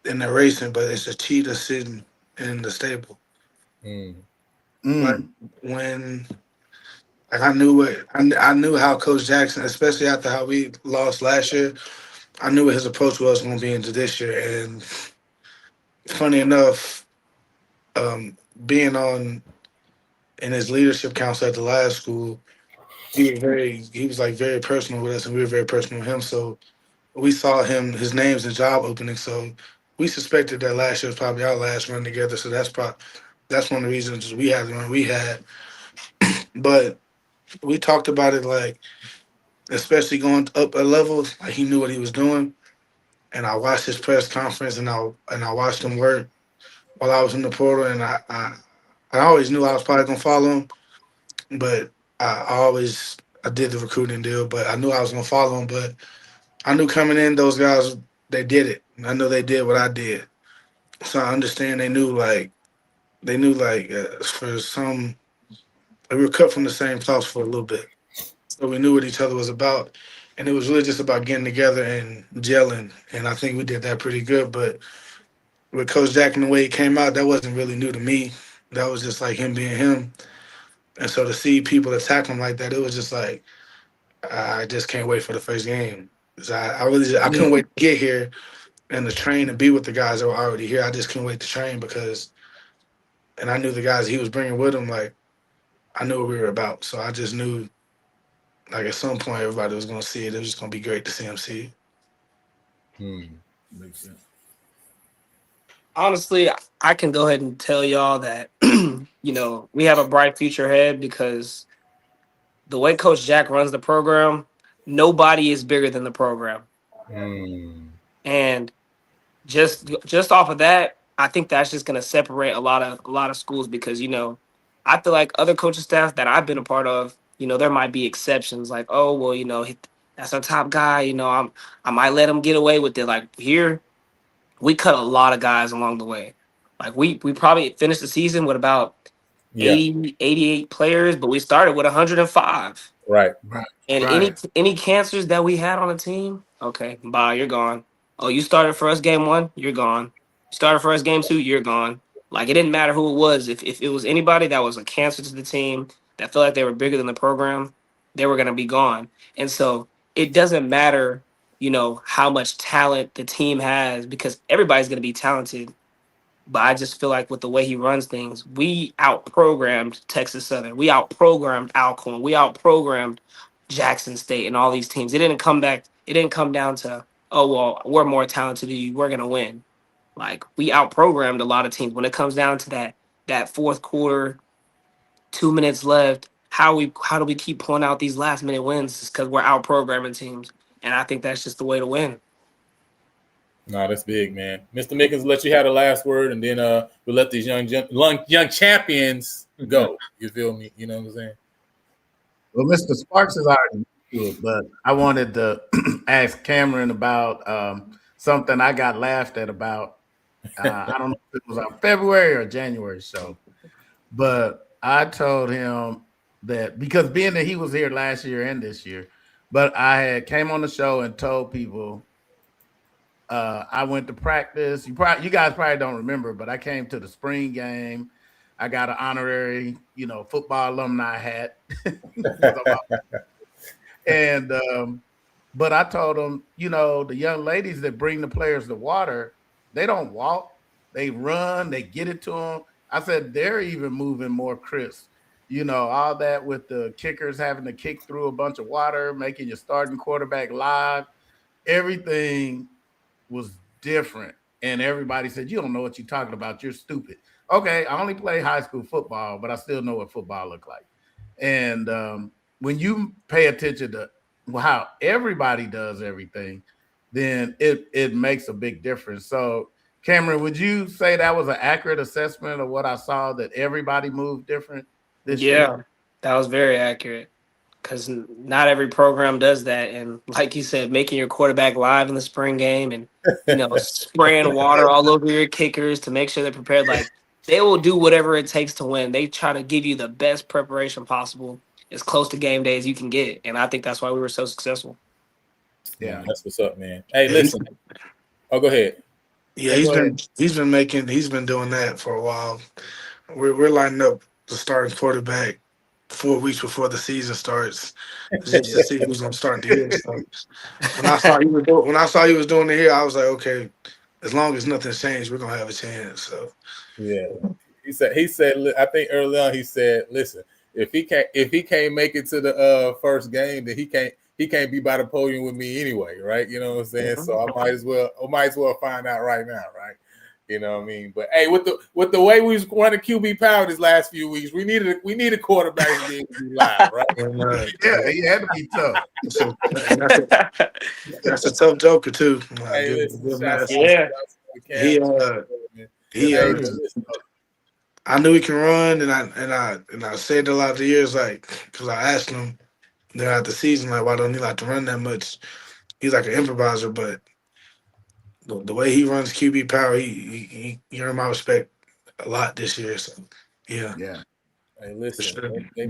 and they're racing, but it's a cheetah sitting in the stable? Like when I knew how Coach Jackson, especially after how we lost last year, I knew what his approach was going to be into this year. And funny enough, being on in his leadership council at the last school, he was like very personal with us, and we were very personal with him. So we saw his name's in job opening. So we suspected that last year was probably our last run together. So that's one of the reasons we had the run we had. But we talked about it, like, especially going up a level, like he knew what he was doing. And I watched his press conference, and I watched him work while I was in the portal, and I always knew I was probably gonna follow him, but I did the recruiting deal, but I knew I was gonna follow him. But I knew coming in, those guys, they did it. I know they did what I did, so I understand for some, we were cut from the same cloth for a little bit, so we knew what each other was about, and it was really just about getting together and gelling. And I think we did that pretty good. But with Coach Jack and the way he came out, that wasn't really new to me. That was just like him being him. And so to see people attack him like that, it was just like I just can't wait for the first game. 'Cause I really I couldn't wait to get here and to train and be with the guys that were already here. I just couldn't wait to train because, and I knew the guys he was bringing with him. Like I knew what we were about, so I just knew like at some point everybody was gonna see it. It was just gonna be great to see him see it. Makes sense. Honestly, I can go ahead and tell y'all that we have a bright future ahead because the way Coach Jack runs the program, nobody is bigger than the program. And just off of that, I think that's just going to separate a lot of schools because I feel like other coaching staff that I've been a part of, there might be exceptions like, oh well, that's our top guy. I might let him get away with it. Like here, we cut a lot of guys along the way. Like we probably finished the season with about Yeah. 80, 88 players, but we started with 105. Right. Right. And Right. any cancers that we had on the team, okay, bye, you're gone. Oh, you started for us game one, you're gone. You started for us game two, you're gone. Like it didn't matter who it was. If it was anybody that was a cancer to the team that felt like they were bigger than the program, they were gonna be gone. And so it doesn't matter, how much talent the team has because everybody's gonna be talented. But I just feel like with the way he runs things, we out-programmed Texas Southern. We out-programmed Alcorn. We out-programmed Jackson State and all these teams. It didn't come back. It didn't come down to, oh, well, we're more talented than you. We're going to win. Like, we out-programmed a lot of teams. When it comes down to that fourth quarter, 2 minutes left, how do we keep pulling out these last-minute wins? It's because we're out-programming teams. And I think that's just the way to win. No, that's big, man. Mr. Mickens, let you have the last word, and then we'll let these young champions go. You feel me? You know what I'm saying? Well, Mr. Sparks is already to it, but I wanted to ask Cameron about something I got laughed at about. I don't know if it was on February or January show, but I told him that because being that he was here last year and this year, but I had came on the show and told people I went to practice. You guys probably don't remember, but I came to the spring game. I got an honorary, football alumni hat. And but I told them, the young ladies that bring the players the water, they don't walk, they run, they get it to them. I said they're even moving more crisp. All that with the kickers having to kick through a bunch of water, making your starting quarterback live. Everything was different. And everybody said, you don't know what you're talking about. You're stupid. Okay, I only play high school football, but I still know what football look like. And when you pay attention to how everybody does everything, then it makes a big difference. So, Cameron, would you say that was an accurate assessment of what I saw, that everybody moved different this year? That was very accurate. Because not every program does that. And like you said, making your quarterback live in the spring game and, spraying water all over your kickers to make sure they're prepared. Like they will do whatever it takes to win. They try to give you the best preparation possible as close to game day as you can get. And I think that's why we were so successful. Yeah, that's what's up, man. Hey, listen. Oh, go ahead. Yeah, Hey, he's been doing that for a while. We're lining up the starting quarterback 4 weeks before the season starts, just to see who's gonna start the year. So when I saw he was doing it here, I was like, okay, as long as nothing's changed, we're gonna have a chance. So yeah. He said. I think early on he said, "Listen, if he can't make it to the first game, then he can't be by the podium with me anyway, right? You know what I'm saying? So I might as well find out right now, right? You know what I mean? But hey, with the way we was running QB power these last few weeks, we need a quarterback to be able to be live, right? Yeah, he had to be tough. so that's a tough joker too. Hey, listen, shouts out I knew he can run, and I said a lot of the years, like, because I asked him throughout the season, like, why don't he like to run that much? He's like an improviser, but the way he runs QB power, he earned my respect a lot this year. So yeah. Hey, listen, Sure. they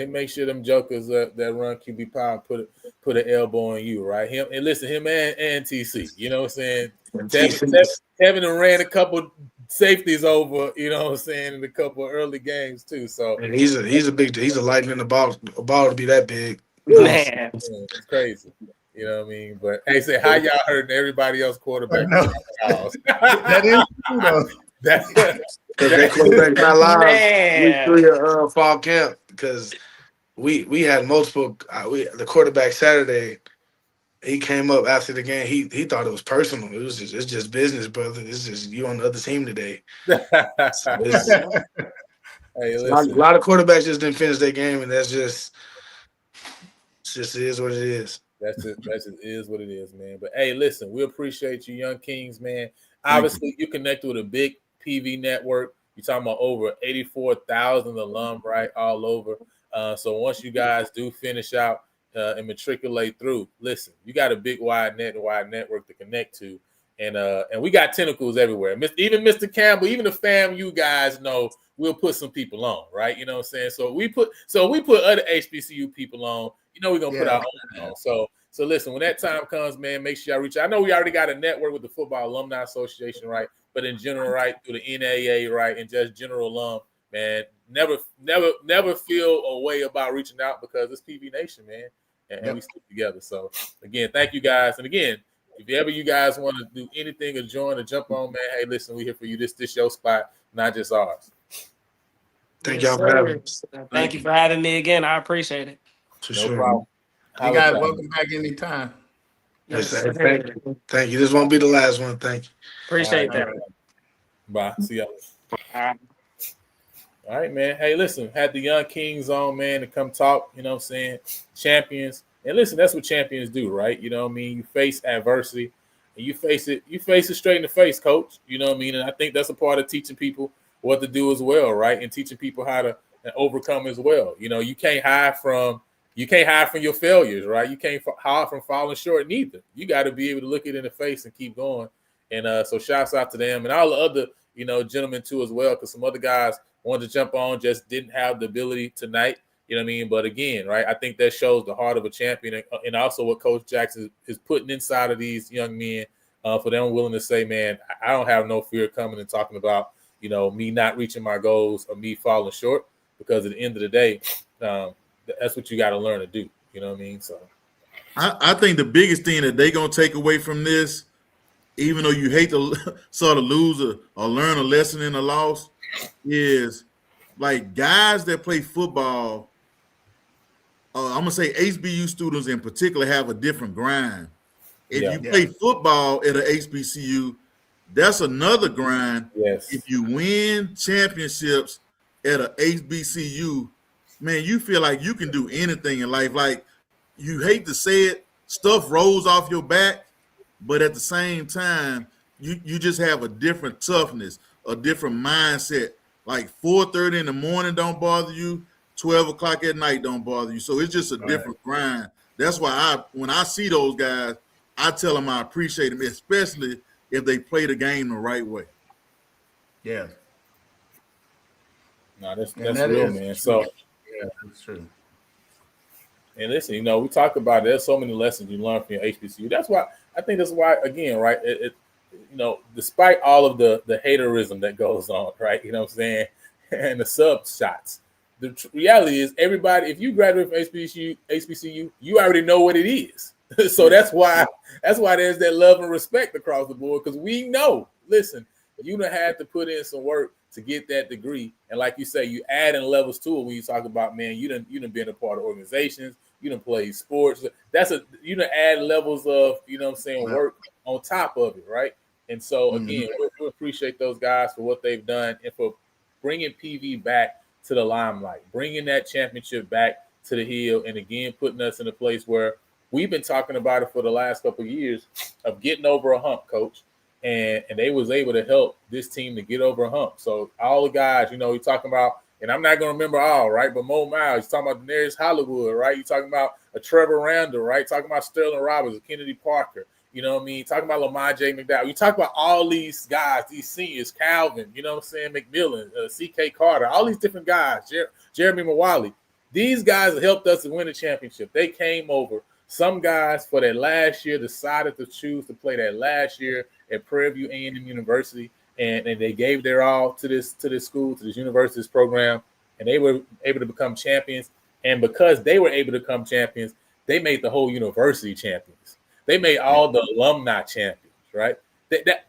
make sure them jokers that run QB power put an elbow on you, right? Him and TC. You know what I'm saying? And Tevin, TC's, Tevin done ran a couple safeties over, you know what I'm saying, in a couple early games too. So and he's a lightning in the ball. A ball to be that big. Man. it's crazy. You know what I mean? But hey, say how y'all hurting everybody else quarterback? No. That is true though. That's Because that quarterback not live week Man. 3 of fall camp. Because we had multiple. The quarterback Saturday. He came up after the game. He thought it was personal. It's just business, brother. It's just you on the other team today. So hey, a listen. lot of quarterbacks just didn't finish their game, and it's just it is what it is. That just is what it is, man. But hey, listen, we appreciate you, Young Kings, man. Thank Obviously, you connected with a big PV network. You're talking about over 84,000 alum, right, all over. So once you guys do finish out and matriculate through, listen, you got a big wide network to connect to, and we got tentacles everywhere. Even Mr. Campbell, even the fam, you guys know we'll put some people on, right? You know what I'm saying? So we put other HBCU people on. You know we're gonna put our own on. So listen, when that time comes, man, make sure y'all reach out. I know we already got a network with the Football Alumni Association, right? But in general, right, through the NAA, right, and just general alum, man, never feel a way about reaching out because it's PV Nation, man, and we stick together. So again, thank you guys. And again, if ever you guys want to do anything or join or jump on, man, hey, listen, we here for you. This your spot, not just ours. Thank Yes, y'all for having us. Thank you for having me again. I appreciate it. For No sure. problem. You guys welcome back anytime. Yes, Yes, sir. thank you. Thank you. This won't be the last one. Thank you. Appreciate All right. that. Bye. See y'all. All right. All right, man. Hey, listen, had the Young Kings on, man, to come talk, you know what I'm saying? Champions. And listen, that's what champions do, right? You know what I mean? You face adversity and you face it straight in the face, coach. You know what I mean? And I think that's a part of teaching people what to do as well, right? And teaching people how to overcome as well. You know, you can't hide from your failures, right? You can't hide from falling short neither. You got to be able to look it in the face and keep going. And so shouts out to them and all the other, gentlemen too as well, because some other guys wanted to jump on, just didn't have the ability tonight. You know what I mean? But again, right, I think that shows the heart of a champion and also what Coach Jackson is putting inside of these young men for them willing to say, man, I don't have no fear coming and talking about, me not reaching my goals or me falling short, because at the end of the day, that's what you got to learn to do. You know what I mean? So I think the biggest thing that they're going to take away from this, even though you hate to sort of lose or learn a lesson in a loss, is like guys that play football, I'm going to say HBU students in particular have a different grind. If you play football at an HBCU, that's another grind. Yes. If you win championships at a HBCU, man, you feel like you can do anything in life. Like, you hate to say it, stuff rolls off your back, but at the same time, you just have a different toughness, a different mindset. Like 4:30 in the morning don't bother you, 12 o'clock at night don't bother you. So it's just a different grind. That's why when I see those guys, I tell them I appreciate them, especially if they play the game the right way. Yeah. No, that's real, man. True. So yeah, that's true. And listen, we talk about it. There's so many lessons you learn from your HBCU. That's why again, right? Despite all of the haterism that goes on, right? You know what I'm saying, and the sub shots. The reality is, everybody, if you graduate from HBCU, you already know what it is. So that's why there's that love and respect across the board, because we know. Listen, you done had to put in some work to get that degree, and like you say, you add in levels to it when you talk about, man, you done been a part of organizations, you done played sports. You done add levels of, work on top of it, right? And so again, we appreciate those guys for what they've done and for bringing PV back to the limelight, bringing that championship back to the hill, and again putting us in a place where we've been talking about it for the last couple of years of getting over a hump, coach. And they was able to help this team to get over a hump. So all the guys, you're talking about, and I'm not going to remember all, right? But Mo Miles, you're talking about Daenerys Hollywood, right? You're talking about a Trevor Randall, right? Talking about Sterling Roberts, Kennedy Parker. You know what I mean? Talking about Lamar J. McDowell. You talk about all these guys, these seniors, Calvin, you know what I'm saying, McMillan, C.K. Carter, all these different guys, Jeremy Mawali. These guys helped us to win the championship. They came over. Some guys for that last year decided to choose to play that last year at Prairie View A&M University, and they gave their all to this school, to this university's program, and they were able to become champions. And because they were able to become champions, they made the whole university champions. They made all the alumni champions, right?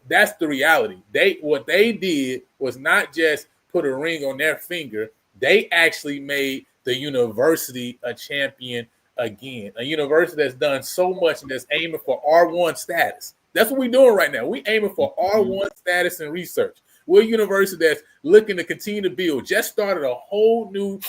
That's the reality. What they did was not just put a ring on their finger. They actually made the university a champion again. A university that's done so much and that's aiming for R1 status. That's what we're doing right now. We're aiming for R1 status in research. We're a university that's looking to continue to build. Just started a whole new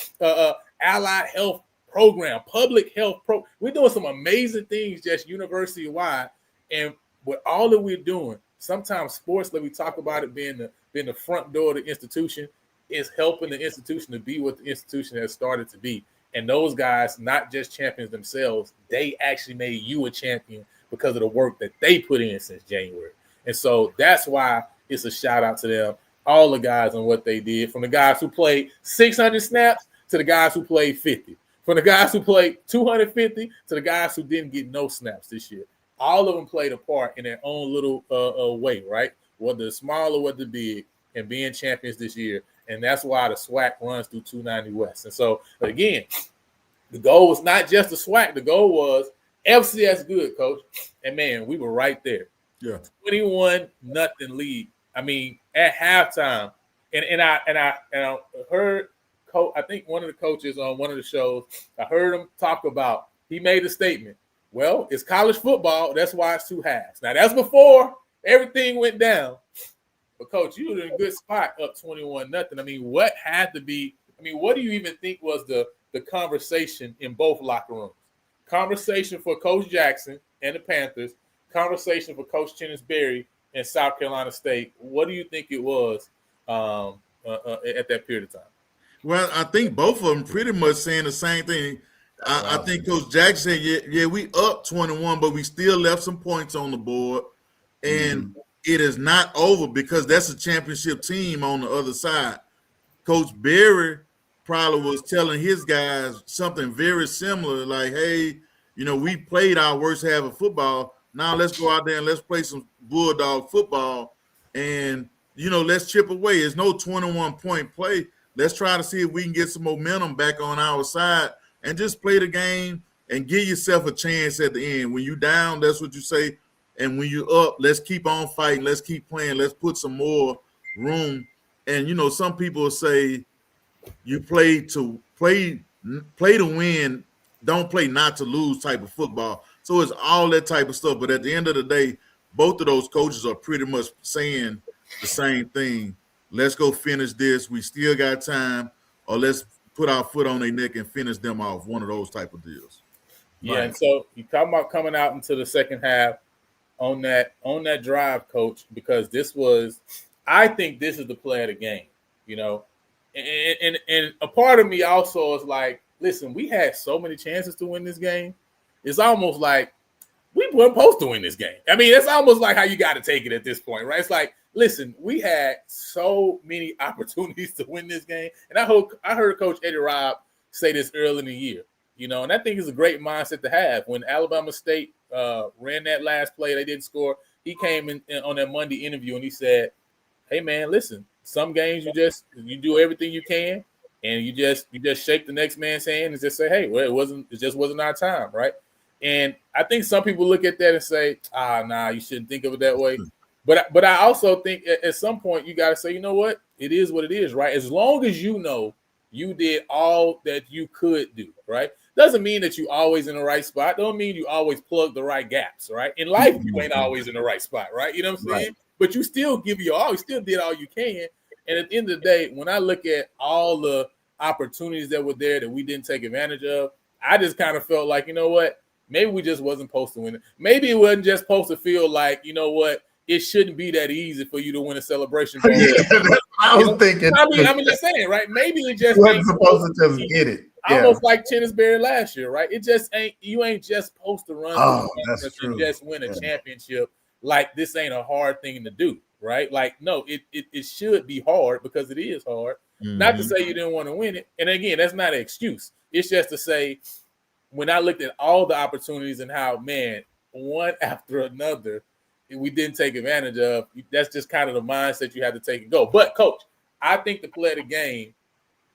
allied health program, public health We're doing some amazing things just university-wide. And with all that we're doing, sometimes sports, like we talk about it being the front door of the institution, is helping the institution to be what the institution has started to be. And those guys, not just champions themselves, they actually made you a champion because of the work that they put in since January. And so that's why it's a shout out to them, all the guys on what they did, from the guys who played 600 snaps to the guys who played 50, from the guys who played 250 to the guys who didn't get no snaps this year. All of them played a part in their own little way, right? Whether small or whether big, and being champions this year. And that's why the SWAC runs through 290 West. And so, again, the goal was not just the SWAC. The goal was FCS good, Coach. And, man, we were right there. Yeah. 21-0 lead. I mean, at halftime. And I heard, I think one of the coaches on one of the shows, I heard him talk about, he made a statement. Well, it's college football. That's why it's 2 halves. Now, that's before everything went down. But, Coach, you were in a good spot up 21-0. I mean, what do you even think was the conversation in both locker rooms? Conversation for Coach Jackson and the Panthers, conversation for Coach Berry and South Carolina State. What do you think it was at that period of time? Well, I think both of them pretty much saying the same thing. I think Coach Jackson said, yeah, we up 21, but we still left some points on the board. And it is not over because that's a championship team on the other side. Coach Berry probably was telling his guys something very similar, like, hey, we played our worst half of football. Now let's go out there and let's play some bulldog football and, let's chip away. It's no 21-point play. Let's try to see if we can get some momentum back on our side and just play the game and give yourself a chance at the end. When you down, that's what you say. And when you up, let's keep on fighting. Let's keep playing. Let's put some more room. And, some people say you play to win, don't play not to lose type of football. So it's all that type of stuff. But at the end of the day, both of those coaches are pretty much saying the same thing. Let's go finish this. We still got time. Or let's put our foot on their neck and finish them off. One of those type of deals. Yeah, right. And so you talk about coming out into the second half on that drive, Coach, because I think this is the play of the game, And a part of me also is like, listen, we had so many chances to win this game. It's almost like we weren't supposed to win this game. I mean, it's almost like how you got to take it at this point, right? It's like, listen, we had so many opportunities to win this game. And I heard Coach Eddie Robb say this early in the year, and I think it's a great mindset to have. When Alabama State ran that last play, they didn't score. He came in on that Monday interview and he said, hey, man, listen, some games you do everything you can and you just shake the next man's hand and just say, hey, well, it just wasn't our time, right? And I think some people look at that and say, nah, you shouldn't think of it that way. But I also think at some point you got to say, you know what? It is what it is, right? As long as you know you did all that you could do, right? Doesn't mean that you always in the right spot. Don't mean you always plug the right gaps, right? In life, you ain't always in the right spot, right? You know what I'm saying? Right. But you still give your all. You still did all you can. And at the end of the day, when I look at all the opportunities that were there that we didn't take advantage of, I just kind of felt like, you know what? Maybe we just wasn't supposed to win it. Maybe it wasn't just supposed to feel like, you know what? It shouldn't be that easy for you to win a celebration. Yeah, I was thinking. I'm just saying, right? Maybe it just wasn't supposed to just get it. almost like Chinnisberry last year, right? It just ain't you ain't just supposed to run through that's true. and just win a championship. Like this ain't a hard thing to do, right? Like no, it should be hard because it is hard. Not to say you didn't want to win it, and again, that's not an excuse. It's just to say when I looked at all the opportunities and how man one after another we didn't take advantage of. That's just kind of the mindset you have to take and go. But coach, I think the play of the game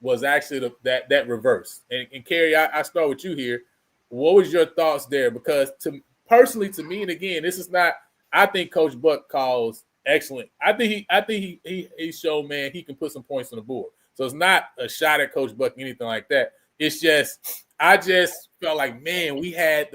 was actually that reverse. And Kerry, I start with you here. What was your thoughts there? Because personally to me, and again, this is not. I think Coach Buck calls excellent. I think he showed man he can put some points on the board. So it's not a shot at Coach Buck, anything like that. It's just I just felt like man, we had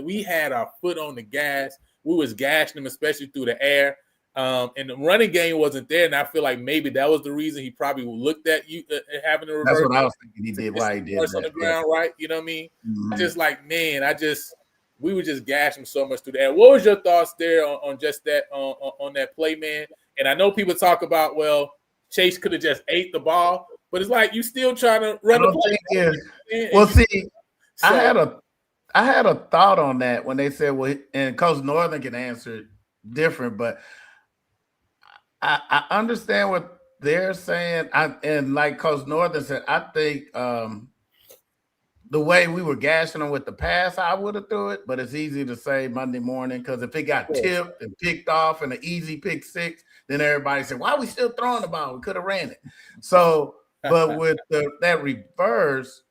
our foot on the gas. We was gashing him, especially through the air. And the running game wasn't there, and I feel like maybe that was the reason he probably looked at you having a reverse. That's what I was thinking. He did why he did on the ground, right? You know what I mean? Just like man, we would just gash him so much through the air. What was your thoughts there on just that on that play, man? And I know people talk about Chase could have just ate the ball, but it's like you still trying to run the play. Well, see, so, I had a thought on that when they said, well, and Coach Northern can answer it different, but I understand what they're saying. And like Coach Northern said, I think the way we were gashing them with the pass, I would have threw it, but it's easy to say Monday morning because if it got tipped and picked off and an easy pick six, then everybody said, why are we still throwing the ball? We could have ran it. So, but with that reverse,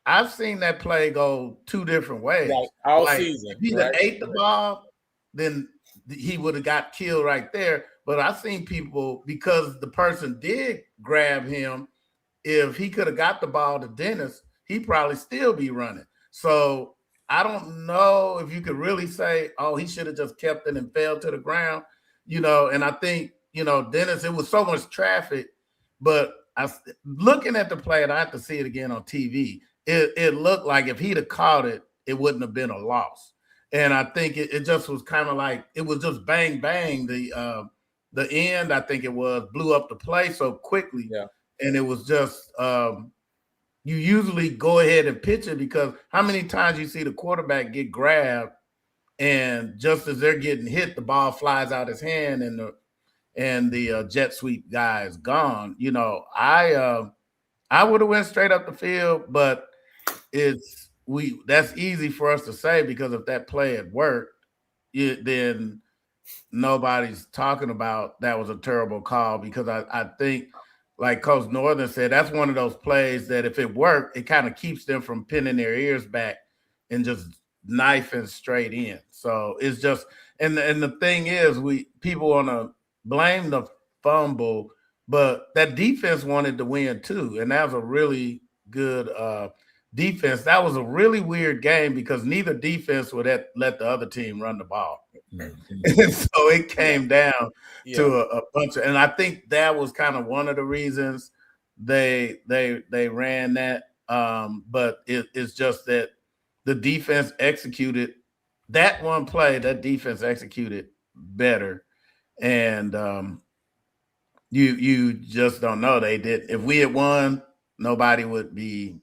I've seen that play go two different ways. Right. All season. If he ate the ball, then he would have got killed right there. But I've seen people, because the person did grab him, if he could have got the ball to Dennis, he'd probably still be running. So I don't know if you could really say, oh, he should have just kept it and fell to the ground, and I think, Dennis, it was so much traffic, but looking at the play, and I have to see it again on TV, it looked like if he'd have caught it, it wouldn't have been a loss. And I think it just was kind of like, it was just bang, bang. The end, I think it was, blew up the play so quickly. Yeah. And it was just, you usually go ahead and pitch it because how many times you see the quarterback get grabbed and just as they're getting hit, the ball flies out his hand and the jet sweep guy is gone. I would have went straight up the field, but that's easy for us to say because if that play had worked, then nobody's talking about that was a terrible call because I think, like Coach Northern said, that's one of those plays that if it worked, it kind of keeps them from pinning their ears back and just knifing straight in. So it's just, and the thing is, people want to blame the fumble, but that defense wanted to win too, and that was a really good defense. That was a really weird game because neither defense would let the other team run the ball. And so it came down to a bunch of, and I think that was kind of one of the reasons they ran that. But it's just that the defense executed that one play. That defense executed better, and you just don't know they did. If we had won, nobody would be,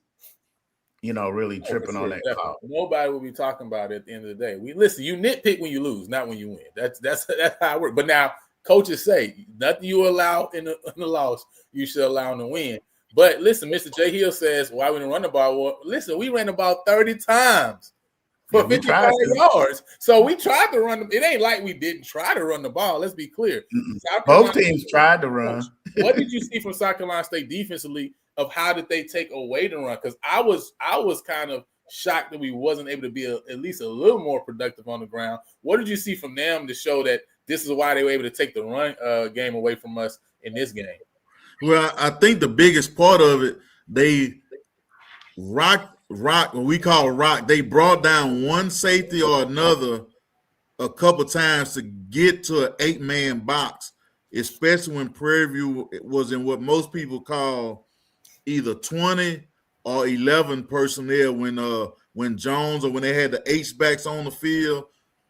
really tripping on that call. Nobody will be talking about it at the end of the day. Listen, you nitpick when you lose, not when you win. That's how it works. But now coaches say nothing you allow in the loss, you should allow in the win. But listen, Mr. J. Hill says, why we didn't run the ball? Well, listen, we ran about 30 times for 55 yards. So we tried to run. It ain't like we didn't try to run the ball. Let's be clear. Both teams tried to run. What did you see from South Carolina State defensively? Of how did they take away the run? Because I was kind of shocked that we wasn't able to be at least a little more productive on the ground. What did you see from them to show that this is why they were able to take the run game away from us in this game? Well, I think the biggest part of it, they rock, what we call rock. They brought down one safety or another a couple times to get to an 8-man box, especially when Prairie View was in what most people call either 20 or 11 personnel when Jones or when they had the H-backs on the field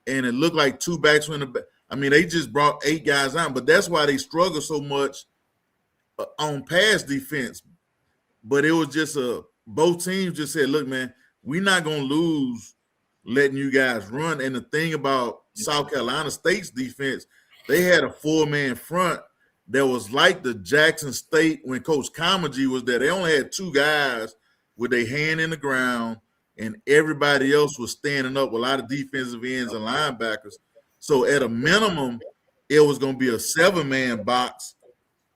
and it looked like 2 backs were in the back. I mean, they just brought 8 guys out, but that's why they struggle so much on pass defense. But it was just both teams just said, look, man, we're not going to lose letting you guys run. And the thing about South Carolina State's defense, they had a 4-man front that was like the Jackson State when Coach Comergy was there. They only had 2 guys with their hand in the ground, and everybody else was standing up with a lot of defensive ends and linebackers. So at a minimum, it was going to be a 7-man box.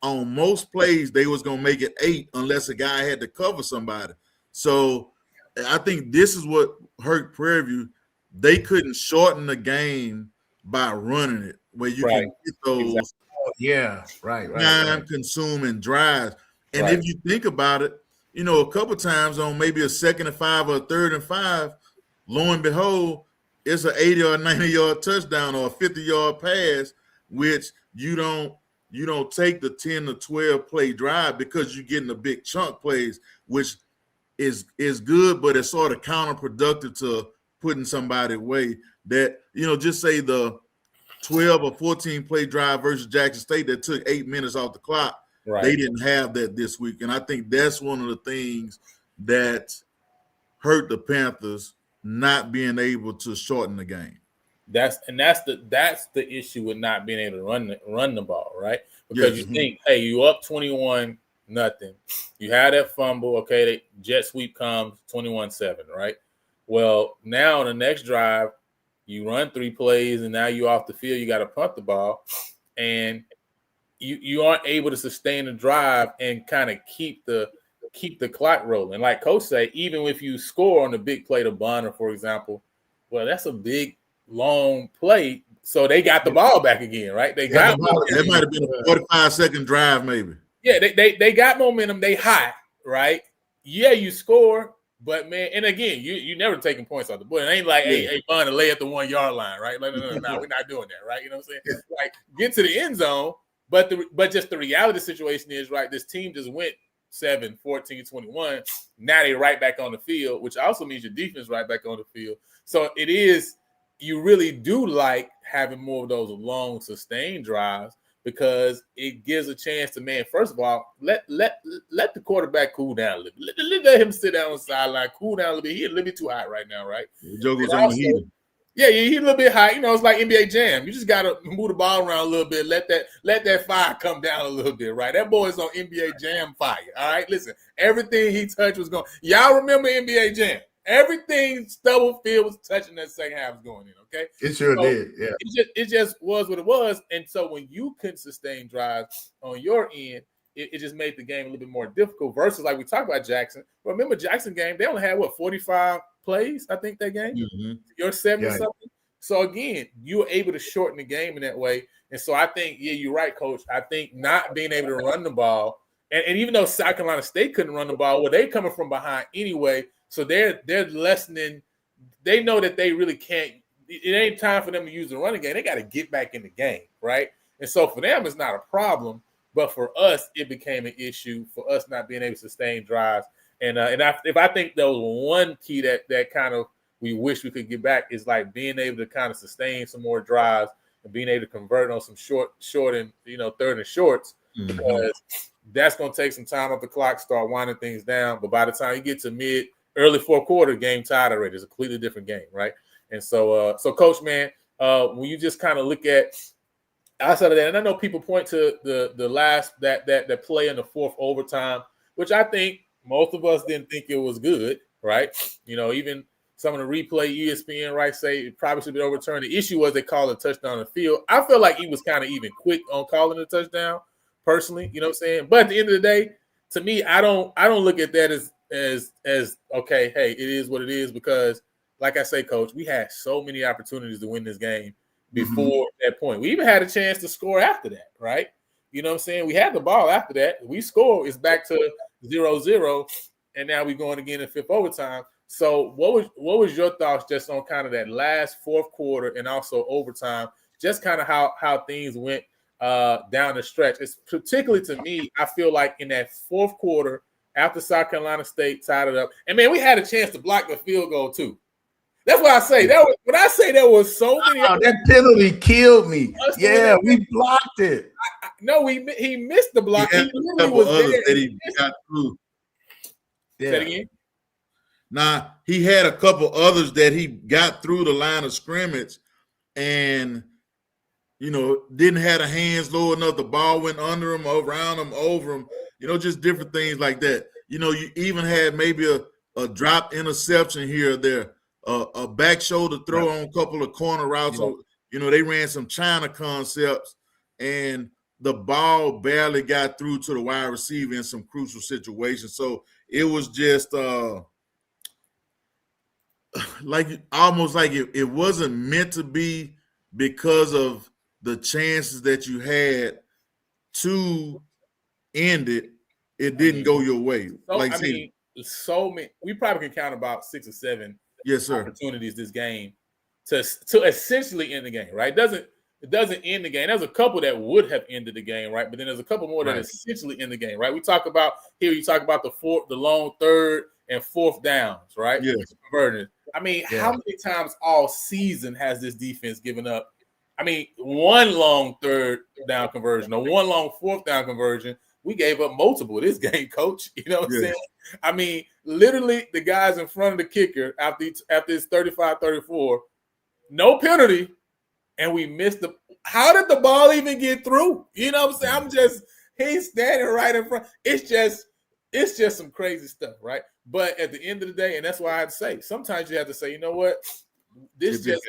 On most plays, they was going to make it 8 unless a guy had to cover somebody. So I think this is what hurt Prairie View. They couldn't shorten the game by running it, where you can get those time-consuming drives. And if you think about it, you know, a couple times on maybe a 2nd and 5 or a 3rd and 5, lo and behold, it's an 80 or 90-yard touchdown or a 50-yard pass, which you don't take the 10 to 12 play drive because you're getting the big chunk plays, which is good, but it's sort of counterproductive to putting somebody away. That, you know, just say the 12 or 14 play drive versus Jackson State that took 8 minutes off the clock. Right. They didn't have that this week. And I think that's one of the things that hurt the Panthers, not being able to shorten the game. That's the issue with not being able to run the ball, right? Because you think, hey, you up 21-0. You had that fumble, okay, the jet sweep comes 21-7, right? Well, now on the next drive, you run 3 plays, and now you off the field, you got to punt the ball, and you aren't able to sustain the drive and kind of keep the clock rolling. Like Coach say, even if you score on the big play to Bonner, for example, well, that's a big, long play. So they got the ball back again, right? They got the ball. That might have been a 45-second drive, maybe. Yeah, they got momentum. They hot, right? Yeah, you score, but man, and again, you never taking points off the board. It ain't like, hey, Bonner, lay at the 1-yard line, right? No, we're not doing that, right? You know what I'm saying? Like, get to the end zone. But just the reality situation is, right, this team just went 7, 14, 21. Now they right back on the field, which also means your defense right back on the field. So it is, you really do like having more of those long, sustained drives because it gives a chance to, man, first of all, let the quarterback cool down a little bit. Let him sit down on the sideline, cool down a little bit. He's a little bit too hot right now, right? Joker's on the heater. Yeah, he's a little bit high. You know, it's like NBA Jam. You just got to move the ball around a little bit. Let that fire come down a little bit, right? That boy is on NBA Jam fire, all right? Listen, everything he touched was going. Y'all remember NBA Jam? Everything Stubblefield was touching that second half was going in, okay? It sure did, yeah. It just was what it was. And so when you can sustain drives on your end, it just made the game a little bit more difficult versus like we talked about Jackson. Remember Jackson game, they only had, 45 plays, I think, that game? Mm-hmm. You're 7 or something. So, again, you were able to shorten the game in that way. And so I think, yeah, you're right, Coach. I think not being able to run the ball, and even though South Carolina State couldn't run the ball, well, they're coming from behind anyway. So they're lessening. They know that they really can't. It ain't time for them to use the running game. They got to get back in the game, right? And so for them, it's not a problem. But for us, it became an issue for us not being able to sustain drives. And if I think there was one key that kind of we wish we could get back is like being able to kind of sustain some more drives and being able to convert on some short and, third and shorts, because that's going to take some time off the clock, start winding things down. But by the time you get to early fourth quarter, game tied already. It's a completely different game, right? And so Coach, man, when you just kind of look at outside of that, and I know people point to the last that play in the fourth overtime, which I think most of us didn't think it was good, right? Even some of the replay ESPN, right, say it probably should be overturned. The issue was they called a touchdown on the field. I feel like he was kind of even quick on calling a touchdown, personally. You know what I'm saying? But at the end of the day, to me, I don't look at that as okay, hey, it is what it is, because like I say, Coach, we had so many opportunities to win this game before that point. We even had a chance to score after that, right? You know what I'm saying? We had the ball after that. We score. It's back to 0-0, and now we're going again in fifth overtime. So what was your thoughts just on kind of that last fourth quarter and also overtime, just kind of how things went down the stretch? It's particularly to me, I feel like in that fourth quarter after South Carolina State tied it up, and man, we had a chance to block the field goal too. That's what I say. When I say there was so many. Oh, that penalty killed me. Yeah, we blocked it. No, he missed the block. He literally was there. That he got through. Yeah. Now, he had a couple others that he got through the line of scrimmage and, didn't have the hands low enough. The ball went under him, around him, over him, just different things like that. You even had maybe a drop interception here or there, a back shoulder throw on a couple of corner routes. So, they ran some China concepts and the ball barely got through to the wide receiver in some crucial situations. So it was just almost like it wasn't meant to be because of the chances that you had to end it. It didn't go your way. So many. We probably can count about 6 or 7 yes, sir. opportunities this game to essentially end the game, right? It doesn't end the game. There's a couple that would have ended the game, right? But then there's a couple more that essentially end the game, right? You talk about the long 3rd and 4th downs, right? Yes. Converted. How many times all season has this defense given up? One long 3rd down conversion or one long 4th down conversion. We gave up multiple this game, coach. You know what I'm saying? Literally the guys in front of the kicker after it's 35-34, no penalty, and we missed how did the ball even get through? You know what I'm saying? He's standing right in front. It's just some crazy stuff, right? But at the end of the day, and that's why I'd say sometimes you have to say, you know what? This just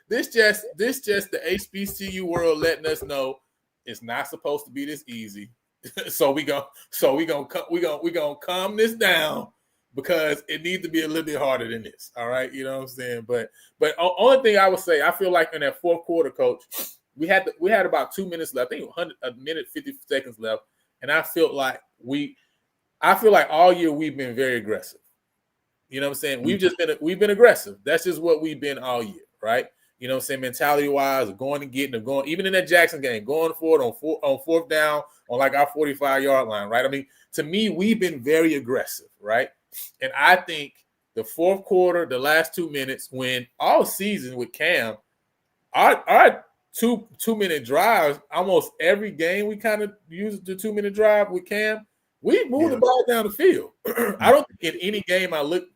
the HBCU world letting us know it's not supposed to be this easy. so we gonna calm this down because it needs to be a little bit harder than this. All right, you know what I'm saying? But only thing I would say, I feel like in that 4th quarter, coach, we had about 2 minutes left. I think a minute 50 seconds left, and I feel like all year we've been very aggressive. You know what I'm saying? We've been aggressive. That's just what we've been all year, right? You know what I'm saying? Mentality-wise, going and getting them, going, even in that Jackson game, going for it on 4th down on like our 45-yard line, right? To me, we've been very aggressive, right? And I think the 4th quarter, the last 2 minutes, when all season with Cam, our 2-minute drives, almost every game we kind of use the 2-minute drive with Cam, we moved the ball down the field. I don't think in any game I look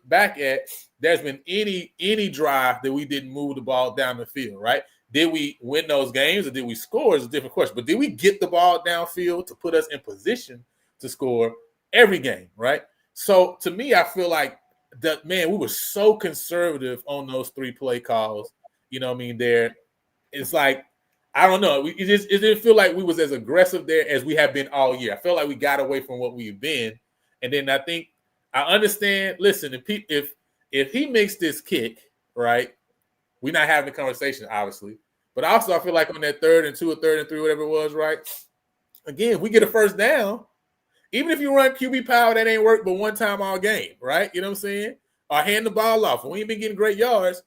back at, there's been any drive that we didn't move the ball down the field, right? Did we win those games or did we score is a different question. But did we get the ball downfield to put us in position to score every game, right? So to me, I feel like we were so conservative on those 3 play calls. You know what I mean? There, it's like, I don't know. It didn't feel like we was as aggressive there as we have been all year. I felt like we got away from what we've been. And then I think I understand. Listen, if he makes this kick, right, we're not having a conversation, obviously. But also, I feel like on that 3rd and 2 or 3rd and 3, whatever it was, right? Again, if we get a first down, even if you run QB power, that ain't work but one time all game, right? You know what I'm saying? Or hand the ball off. And we ain't been getting great yards.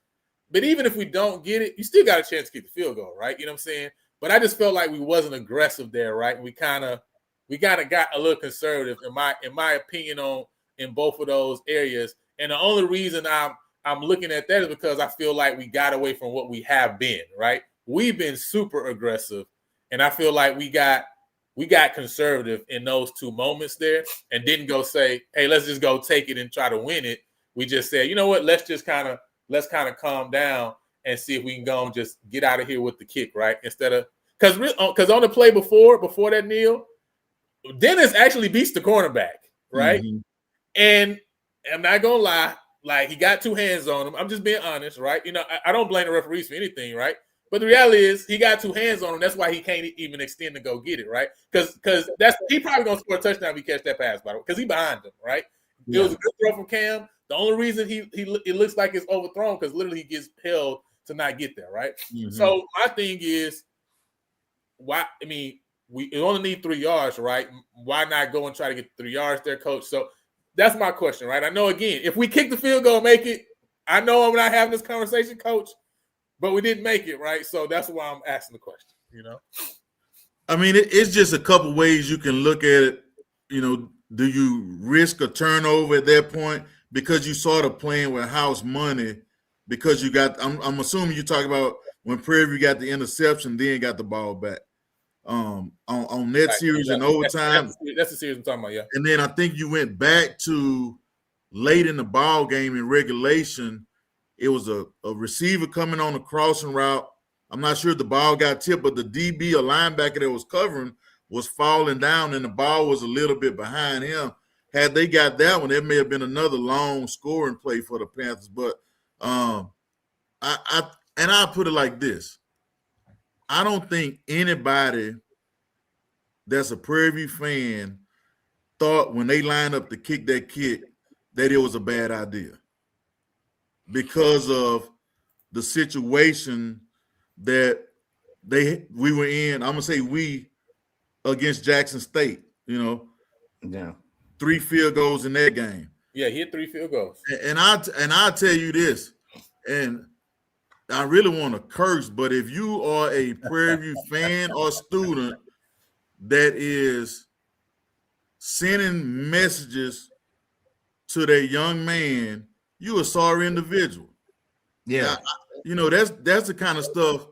But even if we don't get it, you still got a chance to get the field goal, right? You know what I'm saying? But I just felt like we wasn't aggressive there, right? And we kind of got a little conservative, in my opinion, in both of those areas. And the only reason I'm looking at that is because I feel like we got away from what we have been, right? We've been super aggressive, and I feel like we got conservative in those 2 moments there, and didn't go say, "Hey, let's just go take it and try to win it." We just said, "You know what? Let's kind of calm down and see if we can go and just get out of here with the kick," right? Instead of because on the play before that, Neil, Dennis actually beats the cornerback, right? Mm-hmm. And I'm not gonna lie, like he got 2 hands on him. I'm just being honest, right? You know, I don't blame the referees for anything, right? But the reality is he got 2 hands on him. That's why he can't even extend to go get it, right? Because he probably gonna score a touchdown if he catch that pass, by the way, because he behind him, right? Yeah. It was a good throw from Cam. The only reason it looks like it's overthrown because literally he gets held to not get there, right? Mm-hmm. So my thing is, why? I mean, we only need 3 yards, right? Why not go and try to get 3 yards there, coach? So that's my question, right? I know, again, if we kick the field goal, make it. I know I'm not having this conversation, coach, but we didn't make it, right? So that's why I'm asking the question, you know? I mean, it's just a couple ways you can look at it. You know, do you risk a turnover at that point because you sort of playing with house money because you got – I'm assuming you're talking about when Prairie View got the interception, then got the ball back. On that series in overtime. That's the series I'm talking about, yeah. And then I think you went back to late in the ball game in regulation, it was a receiver coming on a crossing route. I'm not sure if the ball got tipped, but the DB, a linebacker that was covering, was falling down, and the ball was a little bit behind him. Had they got that one, it may have been another long scoring play for the Panthers. But I'll put it like this: I don't think anybody that's a Prairie View fan thought when they lined up to kick that kick that it was a bad idea because of the situation that we were in. I'm gonna say we against Jackson State. Yeah. 3 field goals in that game. Yeah, he had 3 field goals. And I'll tell you this, and I really want to curse, but if you are a Prairie View fan or student that is sending messages to that young man, you a sorry individual. Yeah. That's the kind of stuff,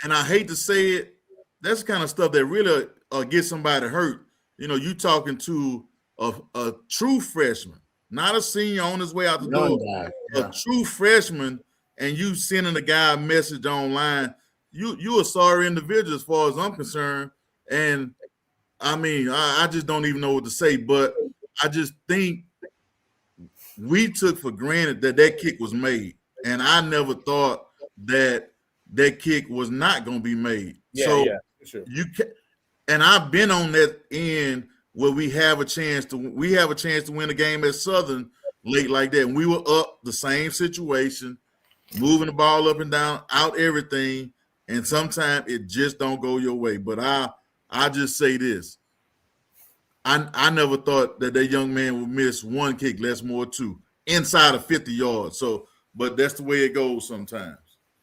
and I hate to say it, that's the kind of stuff that really gets somebody hurt. You talking to a true freshman, not a senior on his way out the door, a true freshman, and you sending a guy a message online. You a sorry individual as far as I'm concerned. And I mean, I just don't even know what to say, but I just think we took for granted that kick was made. And I never thought that kick was not going to be made. Yeah, for sure. And I've been on that end where we have a chance to win a game at Southern late like that. And we were up the same situation, moving the ball up and down, out everything, and sometimes it just don't go your way. But I just say this. I never thought that young man would miss one kick, less more 2, inside of 50 yards. So, but that's the way it goes sometimes.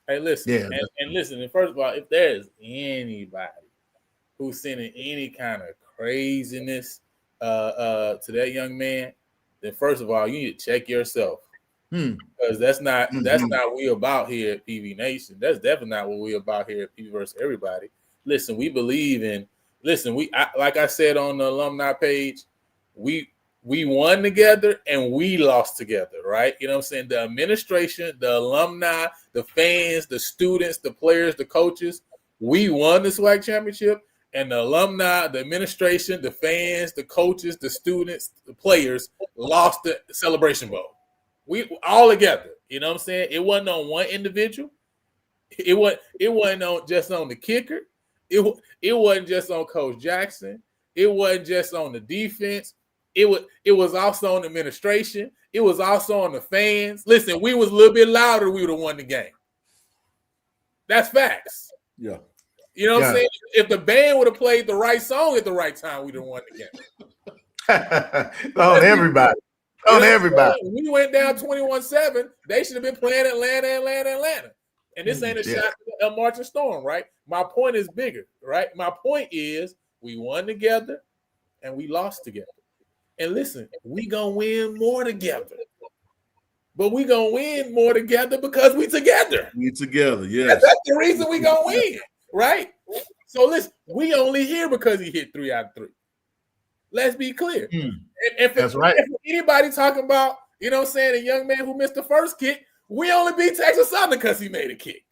Hey, listen, and listen, and first of all, if there's anybody who's sending any kind of craziness to that young man, then first of all, you need to check yourself. Because that's not what we about here at PV Nation. That's definitely not what we about here at PV versus everybody. Listen, we believe in. Listen, like I said on the alumni page, we won together and we lost together, right? You know what I'm saying? The administration, the alumni, the fans, the students, the players, the coaches, we won the SWAC championship, and the alumni, the administration, the fans, the coaches, the students, the players lost the Celebration Bowl. We all together. You know what I'm saying? It wasn't on one individual. It wasn't just on the kicker. It wasn't just on Coach Jackson. It wasn't just on the defense. It was also on the administration. It was also on the fans. Listen, we was a little bit louder, we would have won the game. That's facts. Yeah. You know what I'm saying? If the band would have played the right song at the right time, we'd have won the game. On everybody. On everybody. We went down 21-7. They should have been playing Atlanta. And this ain't a shot to a marching storm, right? My point is bigger, right? My point is we won together and we lost together. And listen, we gonna win more together. But we gonna win more together because we together. We together, yes. That's the reason we gonna win, right? So listen, we only here because he hit 3 out of 3. Let's be clear. That's right. If anybody talking about, you know what I'm saying, a young man who missed the first kick, we only beat Texas Southern because he made a kick.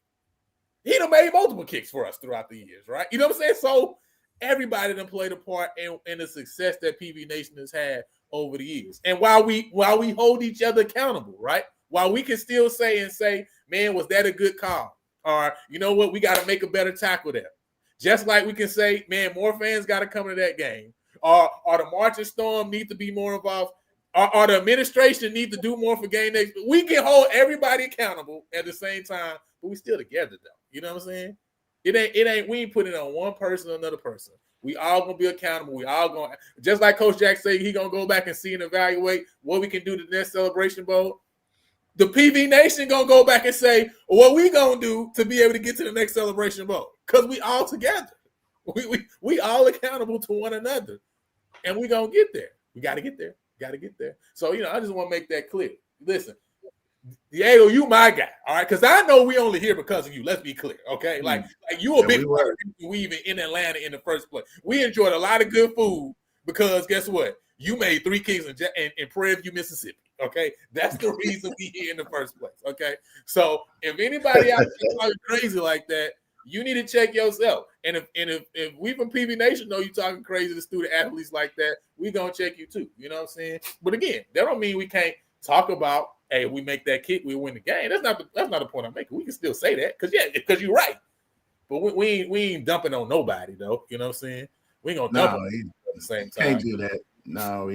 He done made multiple kicks for us throughout the years, right? You know what I'm saying? So everybody done played a part in the success that PV Nation has had over the years. And while we hold each other accountable, right? While we can still say, man, was that a good call? Or, you know what, we got to make a better tackle there. Just like we can say, man, more fans got to come to that game. Or the Marching Storm need to be more involved. Or the administration need to do more for game day. We can hold everybody accountable at the same time, but we still together though. You know what I'm saying? It ain't. We ain't putting it on one person or another person. We all gonna be accountable. We all gonna, just like Coach Jack said, he gonna go back and see and evaluate what we can do to the next Celebration Bowl. The PV Nation gonna go back and say what we gonna do to be able to get to the next Celebration Bowl, because we all together. We all accountable to one another, and we gonna get there. We got to get there. Got to get there. So, I just want to make that clear. Listen, Diego, you my guy, all right? Because I know we only here because of you. Let's be clear, okay? Like you a big part of we even in Atlanta in the first place. We enjoyed a lot of good food because guess what? You made 3 kicks in Prairie View, Mississippi. Okay, that's the reason we here in the first place. Okay, so if anybody out there talking crazy like that, you need to check yourself. And if we from PB Nation know you talking crazy to student athletes like that, we gonna check you too. You know what I'm saying? But again, that don't mean we can't talk about, hey, we make that kick, we win the game. That's not the point I'm making. We can still say that because you're right. But we ain't dumping on nobody though. You know what I'm saying? We ain't gonna dump on at the same time. Can't do that. No,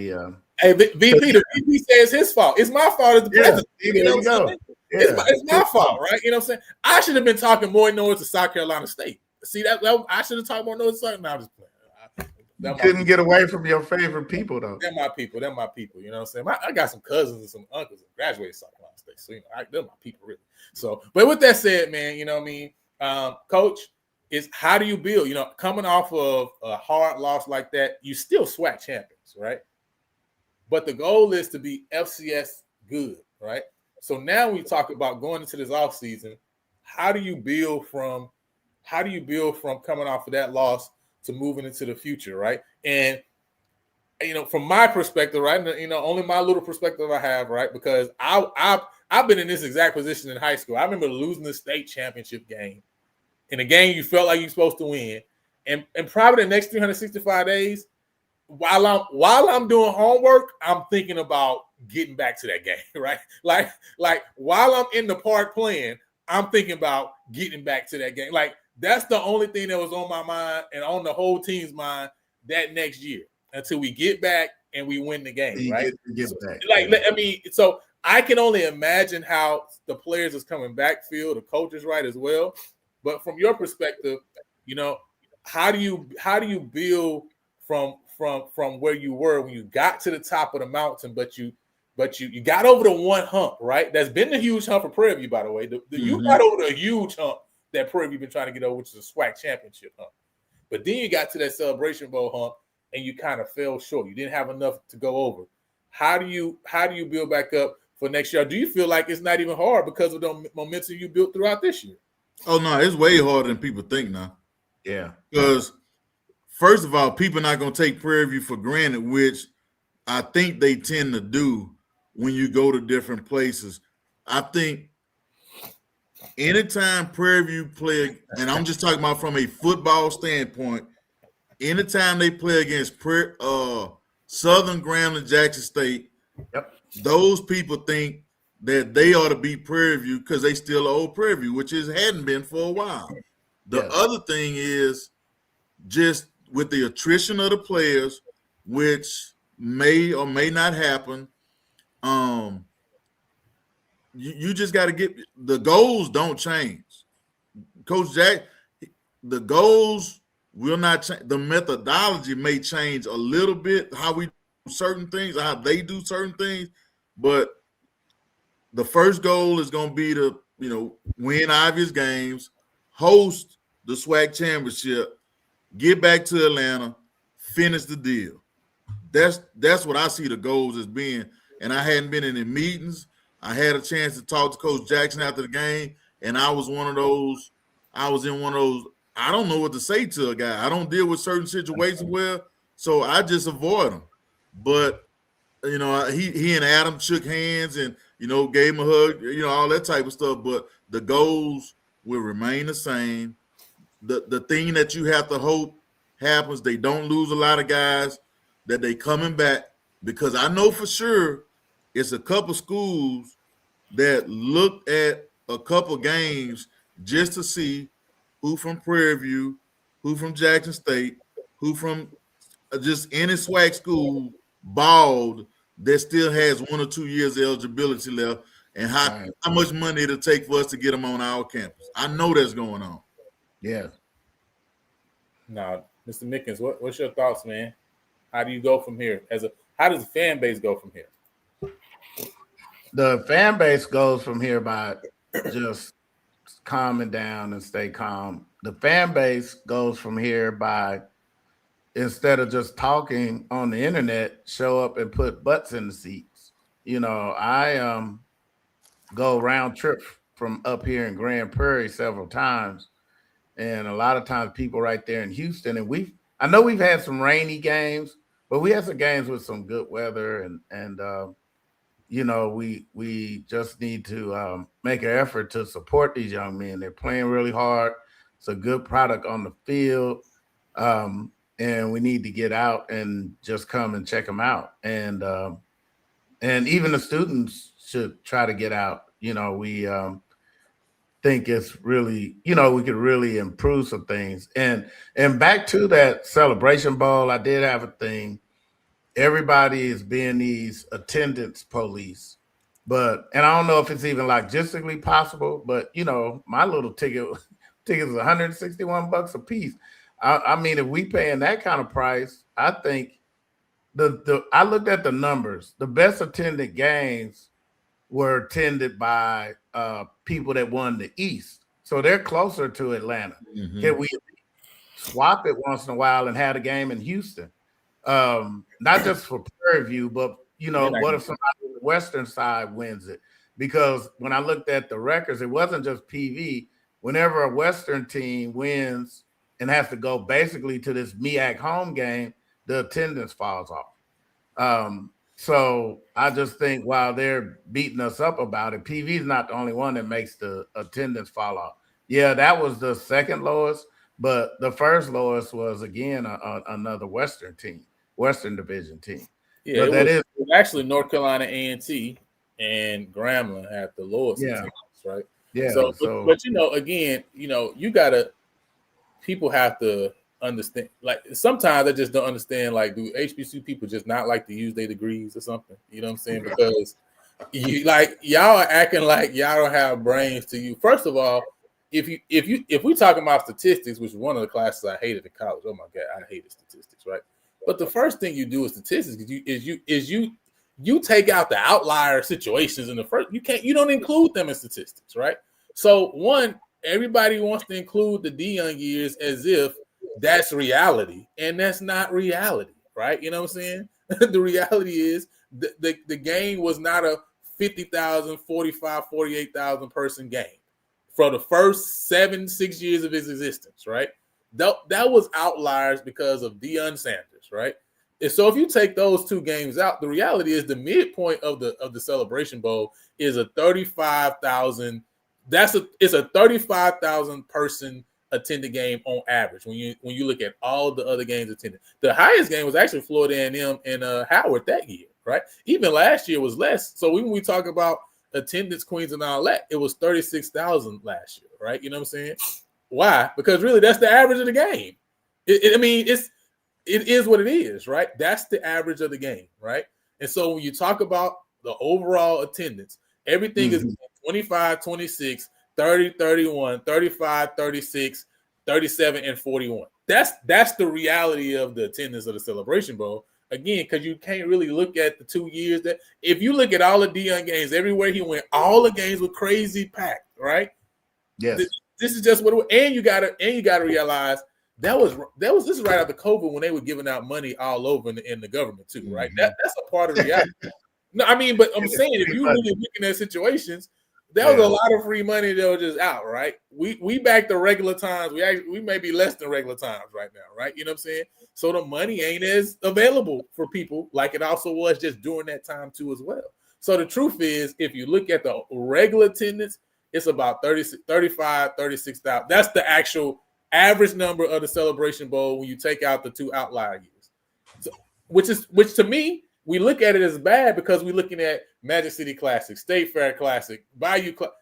Hey, VP, the VP says his fault. It's my fault as the president. You know what I'm saying? It's my fault, right? You know what I'm saying? I should have been talking more noise to South Carolina State. See that I should have talked more noise to South. No, I'm just playing. You couldn't get away from your favorite people, though. They're my people. They're my people. You know what I'm saying? I got some cousins and some uncles that graduated South Carolina State. So, you know, they're my people, really. So, but with that said, man, you know what I mean? Coach, is how do you build? You know, coming off of a hard loss like that, you still SWAC champions, right? But the goal is to be FCS good, right? So now we talk about going into this offseason, how do you build from coming off of that loss to moving into the future, right? And you know, from my perspective, right? You know, only my little perspective I have, right? Because I've been in this exact position in high school. I remember losing the state championship game in a game you felt like you're supposed to win, and probably the next 365 days. While I'm doing homework, I'm thinking about getting back to that game, right? Like while I'm in the park playing, I'm thinking about getting back to that game. Like that's the only thing that was on my mind and on the whole team's mind that next year until we get back and we win the game, right? Get back. I mean, so I can only imagine how the players is coming back feel, the coaches, right, as well. But from your perspective, you know, how do you build from where you were when you got to the top of the mountain, but you got over the one hump, right? That's been the huge hump for Prairie View, by the way. You got over the huge hump that Prairie View been trying to get over, which is a SWAC championship hump. But then you got to that Celebration Bowl hump, and you kind of fell short. You didn't have enough to go over. How do you build back up for next year? Do you feel like it's not even hard because of the momentum you built throughout this year? Oh no, it's way harder than people think now. Yeah, because first of all, people are not going to take Prairie View for granted, which I think they tend to do when you go to different places. I think anytime Prairie View play, and I'm just talking about from a football standpoint, anytime they play against Southern Grambling, Jackson State, those people think that they ought to beat Prairie View because they still old Prairie View, which hadn't been for a while. The other thing is just with the attrition of the players, which may or may not happen, you just got to get the goals don't change. Coach Jack, the goals will not change. The methodology may change a little bit, how we do certain things, how they do certain things, but the first goal is going to be to, you know, win obvious games, host the SWAC championship, get back to Atlanta, finish the deal. That's what I see the goals as being. And I hadn't been in the meetings. I had a chance to talk to Coach Jackson after the game, and I was in one of those, I don't know what to say to a guy. I don't deal with certain situations well, so I just avoid them. But, you know, he and Adam shook hands and, you know, gave him a hug, you know, all that type of stuff. But the goals will remain the same. The thing that you have to hope happens, they don't lose a lot of guys, that they coming back, because I know for sure it's a couple schools that looked at a couple games just to see who from Prairie View, who from Jackson State, who from just any SWAC school balled that still has 1 or 2 years of eligibility left, and how much money it'll take for us to get them on our campus. I know that's going on. Yeah. Now, Mr. Mickens, what's your thoughts, man? How do you go from here? How does the fan base go from here? The fan base goes from here by just calming down and stay calm. The fan base goes from here by, instead of just talking on the internet, show up and put butts in the seats. You know, I go round trip from up here in Grand Prairie several times, and a lot of times people right there in Houston, and I know we've had some rainy games, But we had some games with some good weather, and we just need to make an effort to support these young men. They're playing really hard. It's a good product on the field, and we need to get out and just come and check them out. And even the students should try to get out. We think it's really, we could really improve some things. And back to that Celebration Bowl, I did have a thing. Everybody is being these attendance police, and I don't know if it's even logistically possible, but my little ticket is $161 a piece. I mean, if we paying that kind of price, I think I looked at the numbers. The best attended games were attended by people that won the East, so they're closer to Atlanta. Mhm. Can we swap it once in a while and have a game in Houston? Not just for Prairie View, but what if somebody on the Western side wins it? Because when I looked at the records, it wasn't just PV. Whenever a Western team wins and has to go basically to this MEAC home game, the attendance falls off. So I just think while they're beating us up about it, PV is not the only one that makes the attendance fall off. Yeah, that was the second lowest, but the first lowest was again another Western Division team. Yeah, But it was actually North Carolina A&T and Grambling had the lowest attendance, right? Yeah. But again, people have to understand. Like sometimes I just don't understand. Like, do HBCU people just not like to use their degrees or something? You know what I'm saying? Because y'all are acting like y'all don't have brains to you. First of all, if we talking about statistics, which is one of the classes I hated in college. Oh my God, I hated statistics, right? But the first thing you do with statistics is you take out the outlier situations in the first. You don't include them in statistics, right? So one, everybody wants to include the D young years as if that's reality, and that's not reality, right? You know what I'm saying? The reality is the game was not a 50,000, 45, 48,000 person game for the first 6 years of its existence, right? That was outliers because of Deion Sanders, right? And so if you take those two games out, the reality is the midpoint of the Celebration Bowl is a 35,000. It's a 35,000 person attended game on average when you look at all the other games attended. The highest game was actually Florida A&M and Howard that year, right? Even last year was less. So when we talk about attendance queens and all that, it was 36,000 last year, right? You know what I'm saying? Why? Because really that's the average of the game. It is what it is, right? That's the average of the game, right? And so when you talk about the overall attendance, everything is 25, 26, 30, 31, 35, 36, 37, and 41. That's the reality of the attendance of the Celebration Bowl. Again, because you can't really look at the 2 years that if you look at all the Deion games, everywhere he went, all the games were crazy packed, right? Yes. This is just what it was. And you gotta realize this is right after COVID when they were giving out money all over in the government too, right? That's a part of reality. No, I mean, but I'm saying if you really looking at situations, there was a lot of free money that was just out, right? We back to regular times. We may be less than regular times right now, right? You know what I'm saying? So the money ain't as available for people like it also was just during that time too as well. So the truth is, if you look at the regular attendance, it's about 35, 36,000. That's the actual average number of the Celebration Bowl when you take out the two outlier years. So, which to me, we look at it as bad because we're looking at Magic City Classic, State Fair Classic, Bayou Classic.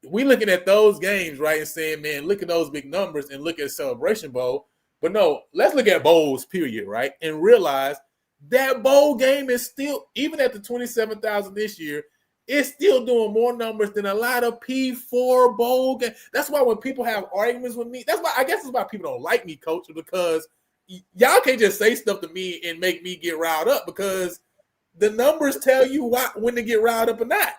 We looking at those games, right, and saying, man, look at those big numbers and look at Celebration Bowl. But no, let's look at bowls, period, right, and realize that bowl game is still, even at the 27,000 this year, it's still doing more numbers than a lot of P4 bowl games. That's why when people have arguments with me, I guess that's why people don't like me, Coach, because y'all can't just say stuff to me and make me get riled up because the numbers tell you when to get riled up or not.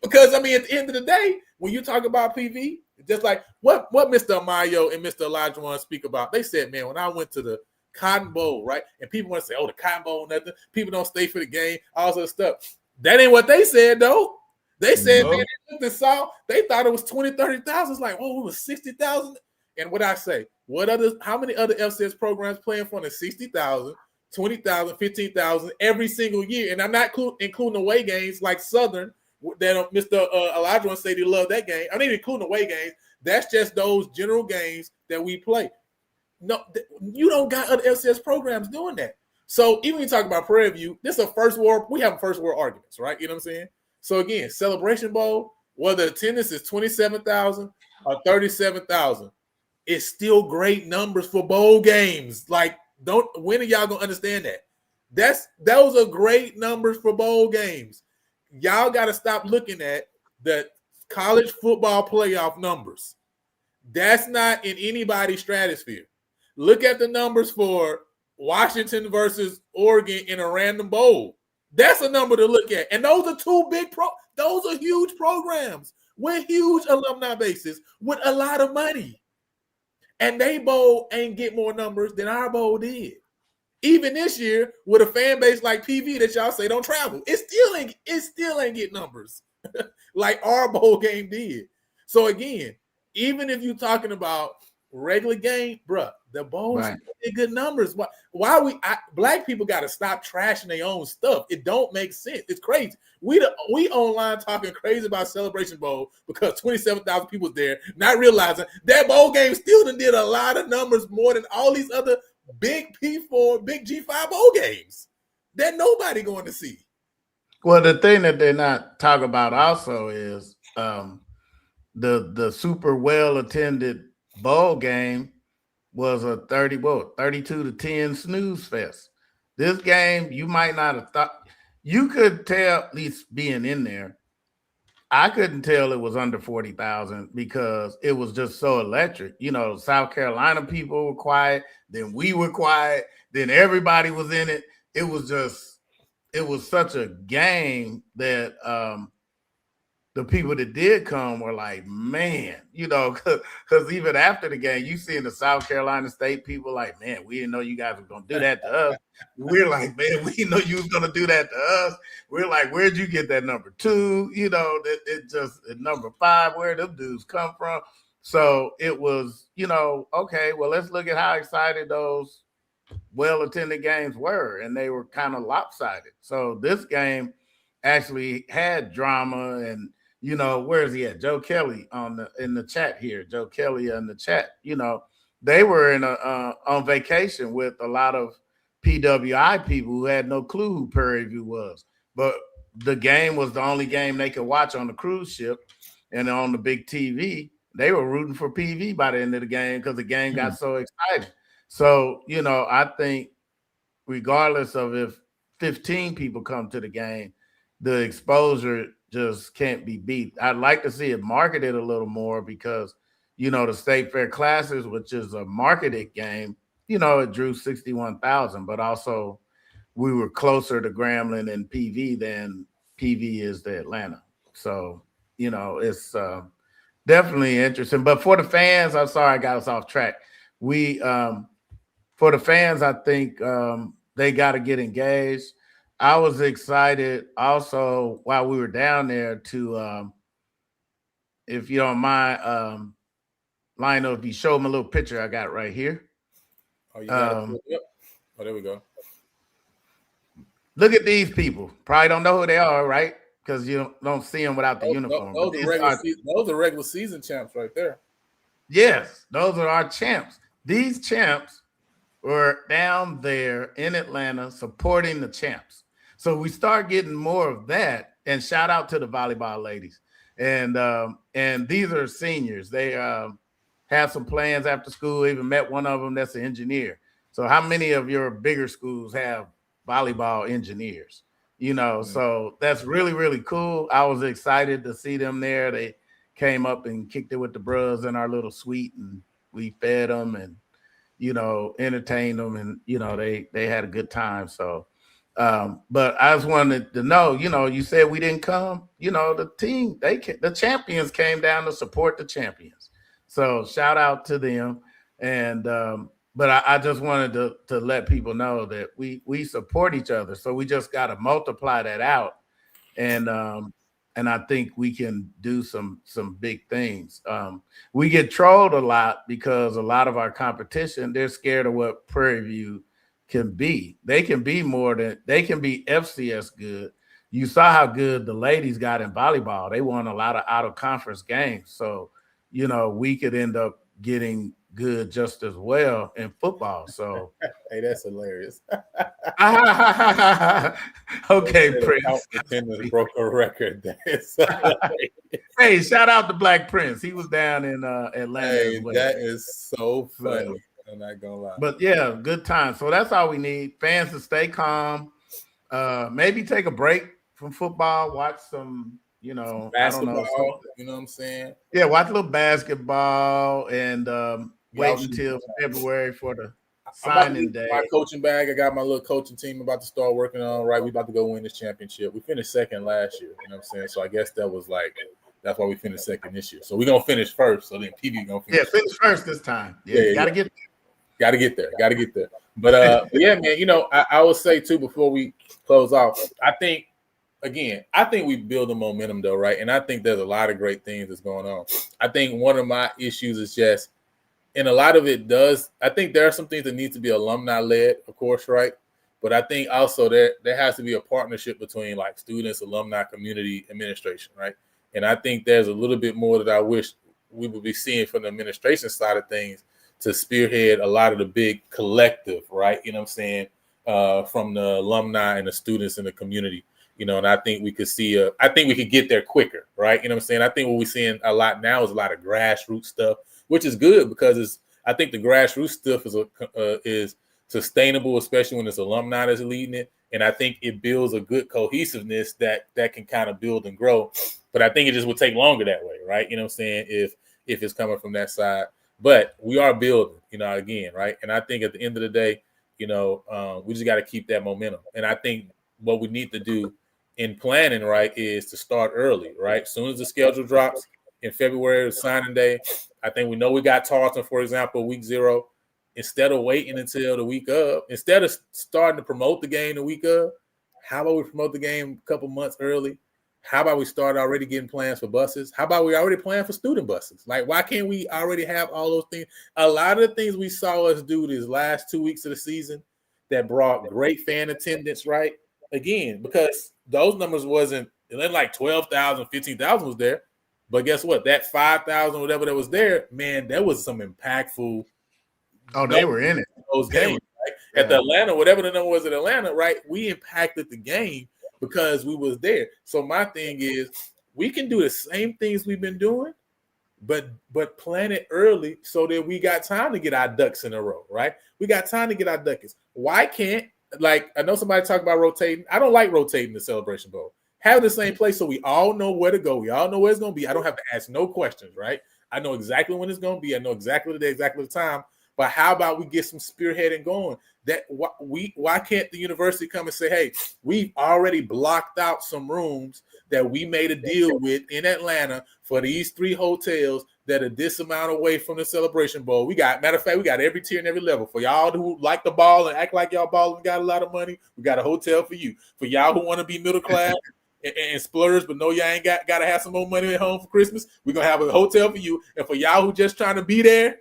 Because, I mean, at the end of the day, when you talk about PV, just like what Mr. Amayo and Mr. Elijah want to speak about, they said, man, when I went to the Cotton Bowl, right, and people want to say, oh, the Cotton Bowl, nothing. People don't stay for the game, all this other stuff. That ain't what they said, though. They said, man, they looked and saw, they thought it was 20, 30,000. It's like, oh, it was 60,000. And what I say, how many other FCS programs playing for the 60,000? 20,000, 15,000 every single year. And I'm not including away games like Southern that Mr. Elijah say they love that game. I'm not even including away games. That's just those general games that we play. No, you don't got other FCS programs doing that. So even when you talk about Prairie View, this is a first world. We have first world arguments, right? You know what I'm saying? So again, Celebration Bowl, whether attendance is 27,000 or 37,000, it's still great numbers for bowl games. Like, when are y'all gonna understand that? Those are great numbers for bowl games. Y'all got to stop looking at the college football playoff numbers. That's not in anybody's stratosphere. Look at the numbers for Washington versus Oregon in a random bowl. That's a number to look at. And those are two those are huge programs with huge alumni bases with a lot of money. And they bowl ain't get more numbers than our bowl did. Even this year, with a fan base like PV that y'all say don't travel, it still ain't get numbers like our bowl game did. So again, even if you're talking about regular game, bruh, the bowls get good numbers. Why black people got to stop trashing their own stuff? It don't make sense. It's crazy. We online talking crazy about Celebration Bowl because 27,000 people there, not realizing that bowl game still did a lot of numbers more than all these other big P4, big G5 bowl games that nobody going to see. Well, the thing that they're not talking about also is the super well attended bowl game was a 32 to 10 snooze fest. This game, you might not have thought, you could tell, at least being in there, I couldn't tell it was under 40,000 because it was just so electric. You know, South Carolina people were quiet, then we were quiet, then everybody was in it. It was such a game that the people that did come were like, man, you know, because even after the game, you see in the South Carolina State people like, man, we didn't know you guys were going to do that to us. We're like, man, we didn't know you was going to do that to us. We're like, where'd you get that number 2? You know, it just number 5, where them dudes come from. So it was, you know, okay, well, let's look at how excited those well-attended games were, and they were kind of lopsided. So this game actually had drama, and you know, where is he at? Joe Kelly in the chat here. Joe Kelly in the chat. You know, they were on vacation with a lot of PWI people who had no clue who Prairie View was. But the game was the only game they could watch on the cruise ship and on the big TV. They were rooting for PV by the end of the game because the game got so exciting. So, you know, I think regardless of if 15 people come to the game, the exposure just can't be beat. I'd like to see it marketed a little more because, you know, the State Fair Classics, which is a marketed game, you know, it drew 61,000, but also we were closer to Grambling and PV than PV is to Atlanta. So, you know, it's definitely interesting. But for the fans, I'm sorry I got us off track. For the fans, I think they got to get engaged. I was excited also while we were down there to, if you don't mind, Lionel, if you show them a little picture I got right here. Oh, you got it. Yep. Oh, there we go. Look at these people. Probably don't know who they are, right? Because you don't see them without the uniform. Those are regular season champs right there. Yes, those are our champs. These champs were down there in Atlanta supporting the champs. So we start getting more of that. And shout out to the volleyball ladies. And these are seniors. They have some plans after school. Even met one of them that's an engineer. So how many of your bigger schools have volleyball engineers? You know, so that's really, really cool. I was excited to see them there. They came up and kicked it with the bros in our little suite, and we fed them and, you know, entertained them, and, you know, they had a good time. So, but I just wanted to know, you know, you said we didn't come, you know, the team, the champions came down to support the champions. So shout out to them. And, but I just wanted to let people know that we support each other. So we just got to multiply that out. And I think we can do some big things. We get trolled a lot because a lot of our competition, they're scared of what Prairie View can be. They can be FCS good. You saw how good the ladies got in volleyball. They won a lot of out-of-conference games. So, we could end up getting good just as well in football. So, hey, that's hilarious. Okay, Prince. Attendance broke a record. Hey, shout out to Black Prince. He was down in Atlanta. Hey, as well. that is so funny. I'm not gonna lie. But yeah, good time. So that's all we need. Fans to stay calm. Maybe take a break from football. Watch some, basketball. I don't know. You know what I'm saying? Yeah, watch a little basketball and wait until February for the signing day. My coaching bag. I got my little coaching team about to start working on. Right, we about to go win this championship. We finished second last year. You know what I'm saying? So I guess that's why we finished second this year. So we're gonna finish first. So then PV gonna finish. Yeah, finish first this time. Yeah, gotta get there. But yeah, man. I would say too before we close off. I think we build a momentum though, right? And I think there's a lot of great things that's going on. I think one of my issues is just, and a lot of it does. I think there are some things that need to be alumni led, of course, right? But I think also there has to be a partnership between like students, alumni, community, administration, right? And I think there's a little bit more that I wish we would be seeing from the administration side of things to spearhead a lot of the big collective, right? You know what I'm saying? From the alumni and the students in the community, and I think we could I think we could get there quicker, right? You know what I'm saying? I think what we're seeing a lot now is a lot of grassroots stuff, which is good because I think the grassroots stuff is sustainable, especially when it's alumni that's leading it. And I think it builds a good cohesiveness that can kind of build and grow. But I think it just would take longer that way, right? You know what I'm saying? If it's coming from that side. But we are building, again, right? And I think at the end of the day, we just got to keep that momentum. And I think what we need to do in planning, right, is to start early, right? As soon as the schedule drops in February, signing day, I think we know we got Tarleton, for example, week 0. Instead of waiting until the week of, instead of starting to promote the game the week of, how about we promote the game a couple months early? How about we start already getting plans for buses? How about we already plan for student buses? Like, why can't we already have all those things? A lot of the things we saw us do these last 2 weeks of the season that brought great fan attendance, right? Again, because those numbers wasn't like 12,000, 15,000 was there. But guess what? That 5,000, whatever that was there, man, that was some impactful. Oh, they were in it. Those games, right? Yeah. At the Atlanta, whatever the number was at Atlanta, right? We impacted the game because we was there. So my thing is, we can do the same things we've been doing, but plan it early so that we got time to get our ducks in a row, right? We got time to get our duckies. Why can't, like, I know somebody talk about rotating. I don't like rotating the Celebration Bowl. Have the same place so we all know where to go. We all know where it's going to be. I don't have to ask no questions, right? I know exactly when it's going to be. I know exactly the day, exactly the time. But how about we get some spearheading going? Why can't the university come and say, hey, we've already blocked out some rooms that we made a deal with in Atlanta for these 3 hotels that are this amount away from the Celebration Bowl. Matter of fact, we got every tier and every level. For y'all who like the ball and act like y'all ball and got a lot of money, we got a hotel for you. For y'all who want to be middle class and splurge, but know y'all ain't got to have some more money at home for Christmas, we're going to have a hotel for you. And for y'all who just trying to be there,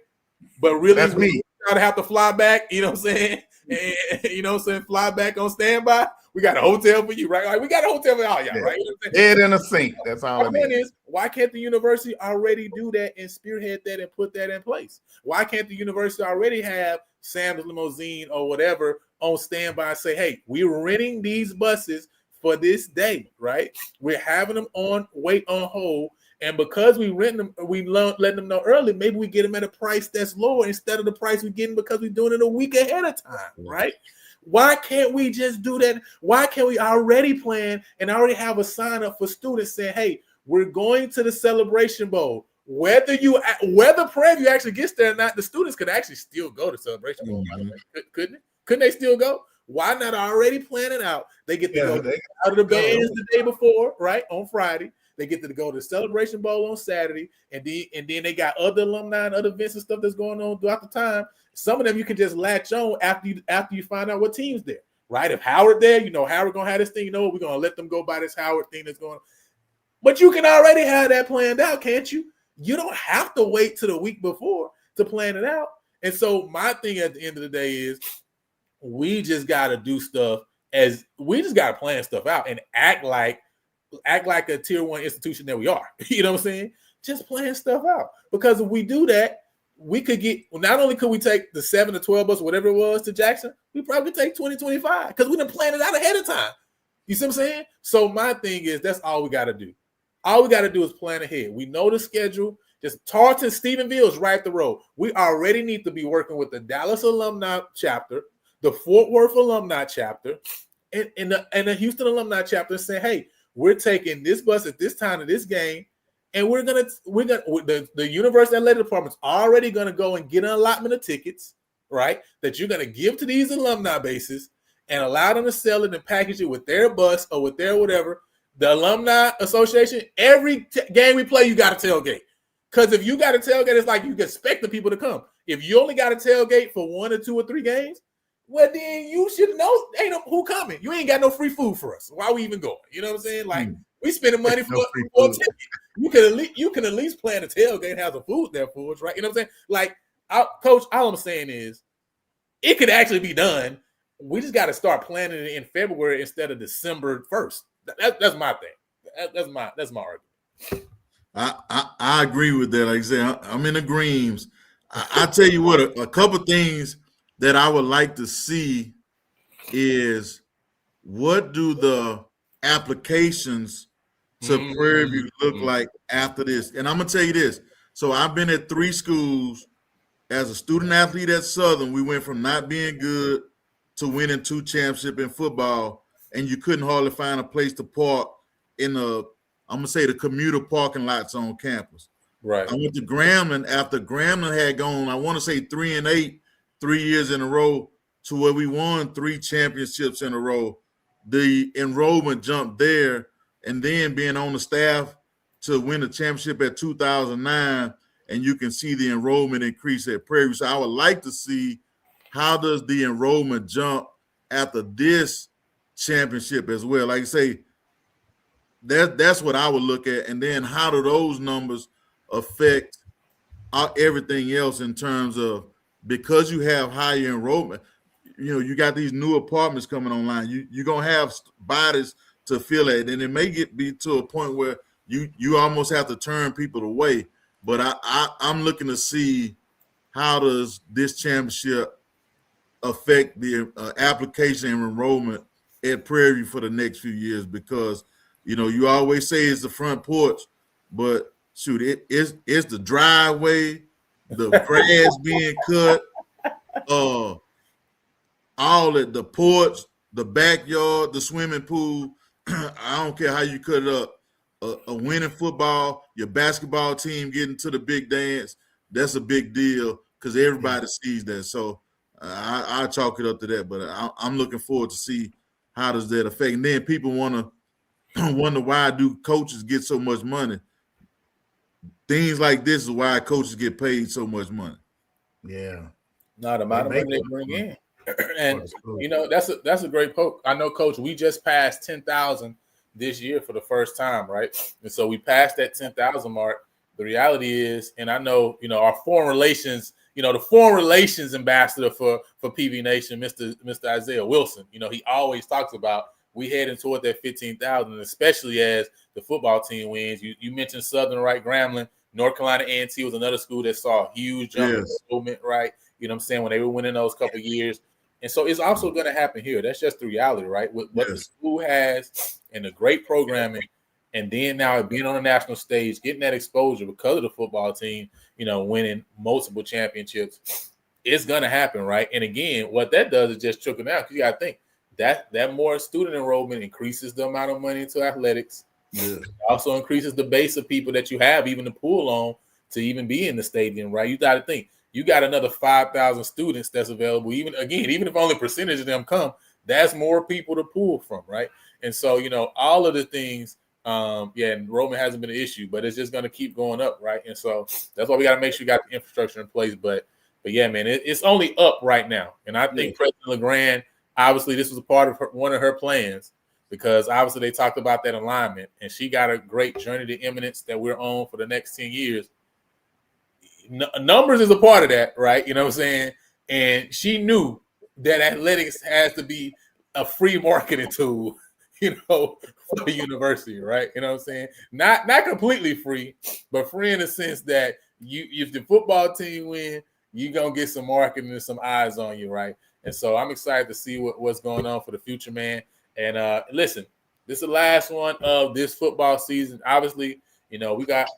but really, that's me. Trying to have to fly back, you know what I'm saying? And, you know what I'm saying? Fly back on standby. We got a hotel for you, right? Like, we got a hotel for all y'all, right? You know what I'm saying? Head in a sink. That's all My point is, why can't the university already do that and spearhead that and put that in place? Why can't the university already have Sam's Limousine or whatever on standby and say, hey, we're renting these buses for this day, right? We're having them wait on hold. And because we rent them, we letting them know early, maybe we get them at a price that's lower instead of the price we're getting because we're doing it a week ahead of time, right? Why can't we just do that? Why can't we already plan and already have a sign up for students saying, hey, we're going to the Celebration Bowl. Whether Prairie View actually gets there or not, the students could actually still go to Celebration Bowl. By the way. Couldn't they still go? Why not already plan it out? They get to go out of the bands the day before, right? On Friday. They get to go to the Celebration Bowl on Saturday, and then they got other alumni and other events and stuff that's going on throughout the time. Some of them you can just latch on after you find out what team's there, right? If Howard there, Howard gonna have this thing. We're gonna let them go by this Howard thing that's going on. But you can already have that planned out, can't you? You don't have to wait till the week before to plan it out. And so my thing at the end of the day is, we just got to do stuff we just got to plan stuff out and act like a tier 1 institution that we are. You know what I'm saying? Just plan stuff out, because if we do that, we could get, not only could we take the 7 to 12 bus, whatever it was, to Jackson, we probably could take 2025 because we didn't plan it out ahead of time. You see what I'm saying? So my thing is, that's all we got to do. All we got to do is plan ahead. We know the schedule. Just Tarleton, Stephenville is right up the road. We already need to be working with the Dallas alumni chapter, the Fort Worth alumni chapter, and the Houston alumni chapter, saying, hey, we're taking this bus at this time of this game, and the university athletic department's already gonna go and get an allotment of tickets, right? That you're gonna give to these alumni bases and allow them to sell it and package it with their bus or with their whatever. The alumni association, every game we play, you got to tailgate. Because if you got to tailgate, it's like you expect the people to come. If you only got to tailgate for 1 or 2 or 3 games, well, then you should know ain't no, who coming. You ain't got no free food for us. Why we even going? You know what I'm saying? Like, we spending money for a ticket. You can at least plan a tailgate and have some food there for us, right? You know what I'm saying? Like, Coach, all I'm saying is it could actually be done. We just got to start planning it in February instead of December 1st. That's my thing. That's my argument. I agree with that. Like I said, I'm in agreement. I tell you what, a couple things that I would like to see is, what do the applications to Prairie View look like after this? And I'm gonna tell you this. So I've been at 3 schools as a student athlete at Southern. We went from not being good to winning 2 championships in football, and you couldn't hardly find a place to park in the commuter parking lots on campus. Right. I went to Grambling after Grambling had gone, I want to say 3-8, 3 years in a row, to where we won 3 championships in a row. The enrollment jumped there, and then being on the staff to win the championship at 2009, and you can see the enrollment increase at Prairie View. So I would like to see, how does the enrollment jump after this championship as well? Like I say, that's what I would look at. And then how do those numbers affect everything else in terms of, because you have higher enrollment, you got these new apartments coming online. You're going to have bodies to fill it. And it may be to a point where you almost have to turn people away. But I'm looking to see, how does this championship affect the application and enrollment at Prairie View for the next few years? Because you always say it's the front porch, but shoot, it's the driveway, the grass being cut, all at the porch, the backyard, the swimming pool. I don't care how you cut it up. A winning football, your basketball team getting to the big dance, that's a big deal because everybody sees that. So I chalk it up to that. But I'm looking forward to see, how does that affect. And then people wonder why do coaches get so much money. Things like this is why coaches get paid so much money. Yeah. Not the amount of money they bring in. And that's a great poke. I know, Coach, we just passed 10,000 this year for the first time, right? And so we passed that 10,000 mark. The reality is, and I know, our foreign relations, the foreign relations ambassador for PV Nation, Mr. Isaiah Wilson, he always talks about, we heading toward that 15,000, especially as the football team wins. You mentioned Southern, right? Grambling, North Carolina A&T was another school that saw a huge jump in enrollment, right? You know what I'm saying? When they were winning those couple of years. And so it's also going to happen here. That's just the reality, right? With what the school has and the great programming, and then now being on a national stage, getting that exposure because of the football team, winning multiple championships, it's going to happen, right? And again, what that does is just trickle down, because you got to think that more student enrollment increases the amount of money into athletics. It also increases the base of people that you have even to pull on to even be in the stadium, right? You got to think, you got another 5,000 students that's available. Even if only a percentage of them come, that's more people to pull from, right? And so, all of the things, enrollment hasn't been an issue, but it's just going to keep going up, right? And so that's why we got to make sure you got the infrastructure in place. But yeah, man, it's only up right now. And I think President LeGrand, obviously, this was a part of one of her plans, because obviously they talked about that alignment, and she got a great journey to eminence that we're on for the next 10 years. Numbers is a part of that, right? You know what I'm saying? And she knew that athletics has to be a free marketing tool, for the university, right? You know what I'm saying? Not completely free, but free in the sense that if the football team win, you're gonna get some marketing and some eyes on you, right? And so I'm excited to see what's going on for the future, man. And listen, this is the last one of this football season. Obviously, we got,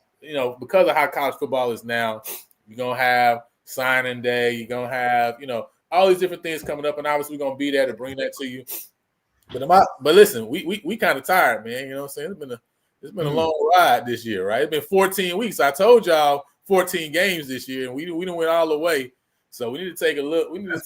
because of how college football is now, you're gonna have signing day, you're gonna have, all these different things coming up, and obviously we're gonna be there to bring that to you. But listen, we kind of tired, man. You know what I'm saying? It's been a long ride this year, right? It's been 14 weeks. I told y'all 14 games this year, and we didn't went all the way. So we need to take a look. We need to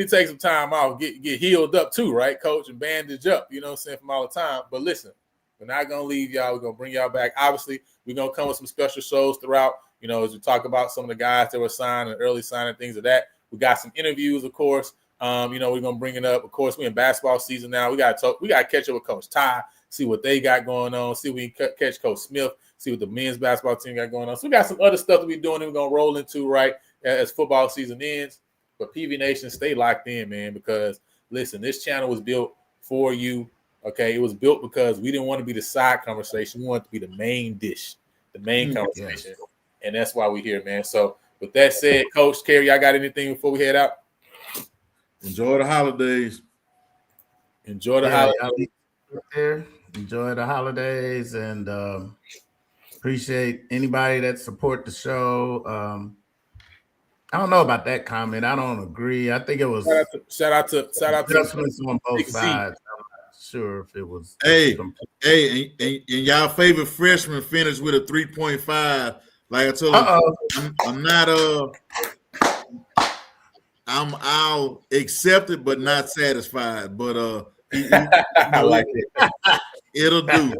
take some time off, get healed up too, right, coach, and bandage up. You know what I'm saying, from all the time. But listen, we're not gonna leave y'all. We're gonna bring y'all back. Obviously, we're gonna come with some special shows throughout. As we talk about some of the guys that were signed and early signing, things of that. We got some interviews, of course. We're gonna bring it up. Of course, we're in basketball season now. We got to catch up with Coach Ty, see what they got going on, see if we can catch Coach Smith, see what the men's basketball team got going on. So we got some other stuff that we're doing that we're gonna roll into right as football season ends. But PV Nation, stay locked in, man, because listen, this channel was built for you. Okay, it was built because we didn't want to be the side conversation. We wanted to be the main dish, the main conversation, and that's why we're here, man. So with that said, Coach Kerry, y'all got anything before we head out? Enjoy the holidays. Enjoy the holidays. Enjoy the holidays, and appreciate anybody that support the show. I don't know about that comment. I don't agree. I think it was shout out to adjustments on both sides. I'm not sure if it was. Hey, and y'all favorite freshman finished with a 3.5. Like I told him, I'm not I'll accept it, but not satisfied. But I like it. It'll do.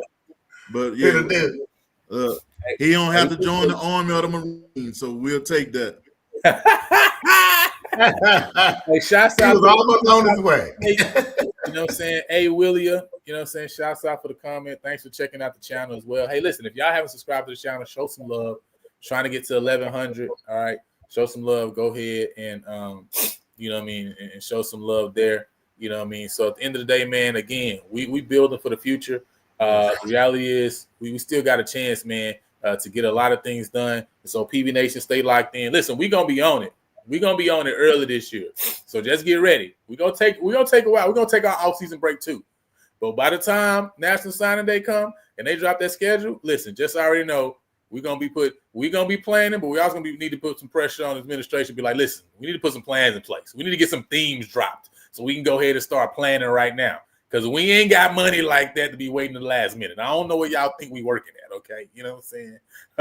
But yeah, it'll do. He don't have to join the Army or the Marines, so we'll take that. Hey, shouts out. He was almost on his way. You know what I'm saying? Hey, Willia, you know what I'm saying? Shouts out for the comment. Thanks for checking out the channel as well. Hey, listen, if y'all haven't subscribed to the channel, show some love. Trying to get to 1,100. All right. Show some love. Go ahead and you know what I mean, and show some love there. You know what I mean? So at the end of the day, man, again, we building for the future. The reality is we still got a chance, man, to get a lot of things done. So PV Nation, stay locked in. Listen, we're gonna be on it. We're gonna be on it early this year. So just get ready. We're gonna take a while. We're gonna take our off-season break too. But by the time National Signing Day come and they drop that schedule, listen, just already know we're gonna be planning, but we also need to put some pressure on the administration. Be like, listen, we need to put some plans in place. We need to get some themes dropped so we can go ahead and start planning right now. Because we ain't got money like that to be waiting to the last minute. I don't know what y'all think we working at, okay? You know what I'm saying?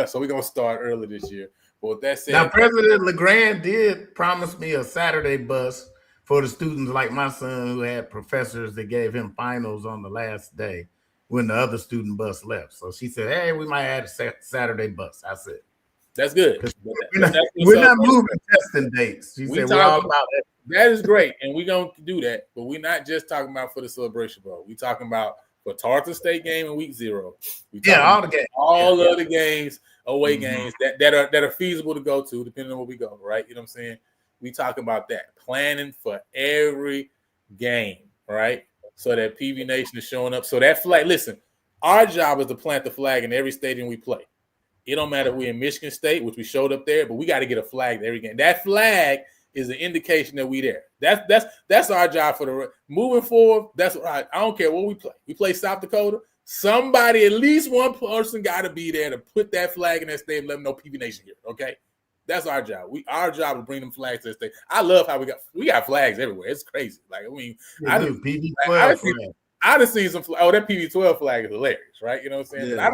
So we're going to start early this year. But with that said, now, President LeGrand did promise me a Saturday bus for the students like my son who had professors that gave him finals on the last day when the other student bus left. So she said, hey, we might add a Saturday bus. I said, that's good. We're not moving testing dates. She said, we're all about it. That is great, and we're going to do that. But we're not just talking about for the Celebration Bowl. We're talking about for Tarleton State game in week 0. All the games. All of the games, away games that are feasible to go to, depending on where we go, right? You know what I'm saying? We talking about that. Planning for every game, right? So that PV Nation is showing up. So that flag, listen, our job is to plant the flag in every stadium we play. It don't matter if we're in Michigan State, which we showed up there, but we got to get a flag every game. That flag is an indication that we there. That's our job for the moving forward. That's right. I don't care what we play. We play South Dakota. Somebody, at least one person, got to be there to put that flag in that state and let them know PV Nation here. Okay, that's our job. Our job to bring them flags to the state. I love how we got flags everywhere. It's crazy. Like I mean, I done seen some. Oh, that PV-12 flag is hilarious, right? You know what I'm saying? Yeah.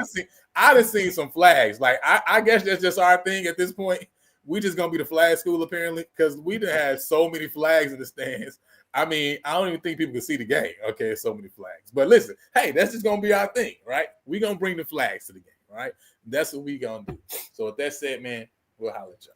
I done seen some flags. Like I guess that's just our thing at this point. We just gonna be the flag school apparently because we done had so many flags in the stands. I mean, I don't even think people can see the game. Okay, so many flags. But listen, hey, that's just gonna be our thing, right? We gonna bring the flags to the game, right? That's what we gonna do. So with that said, man, we'll holler at y'all.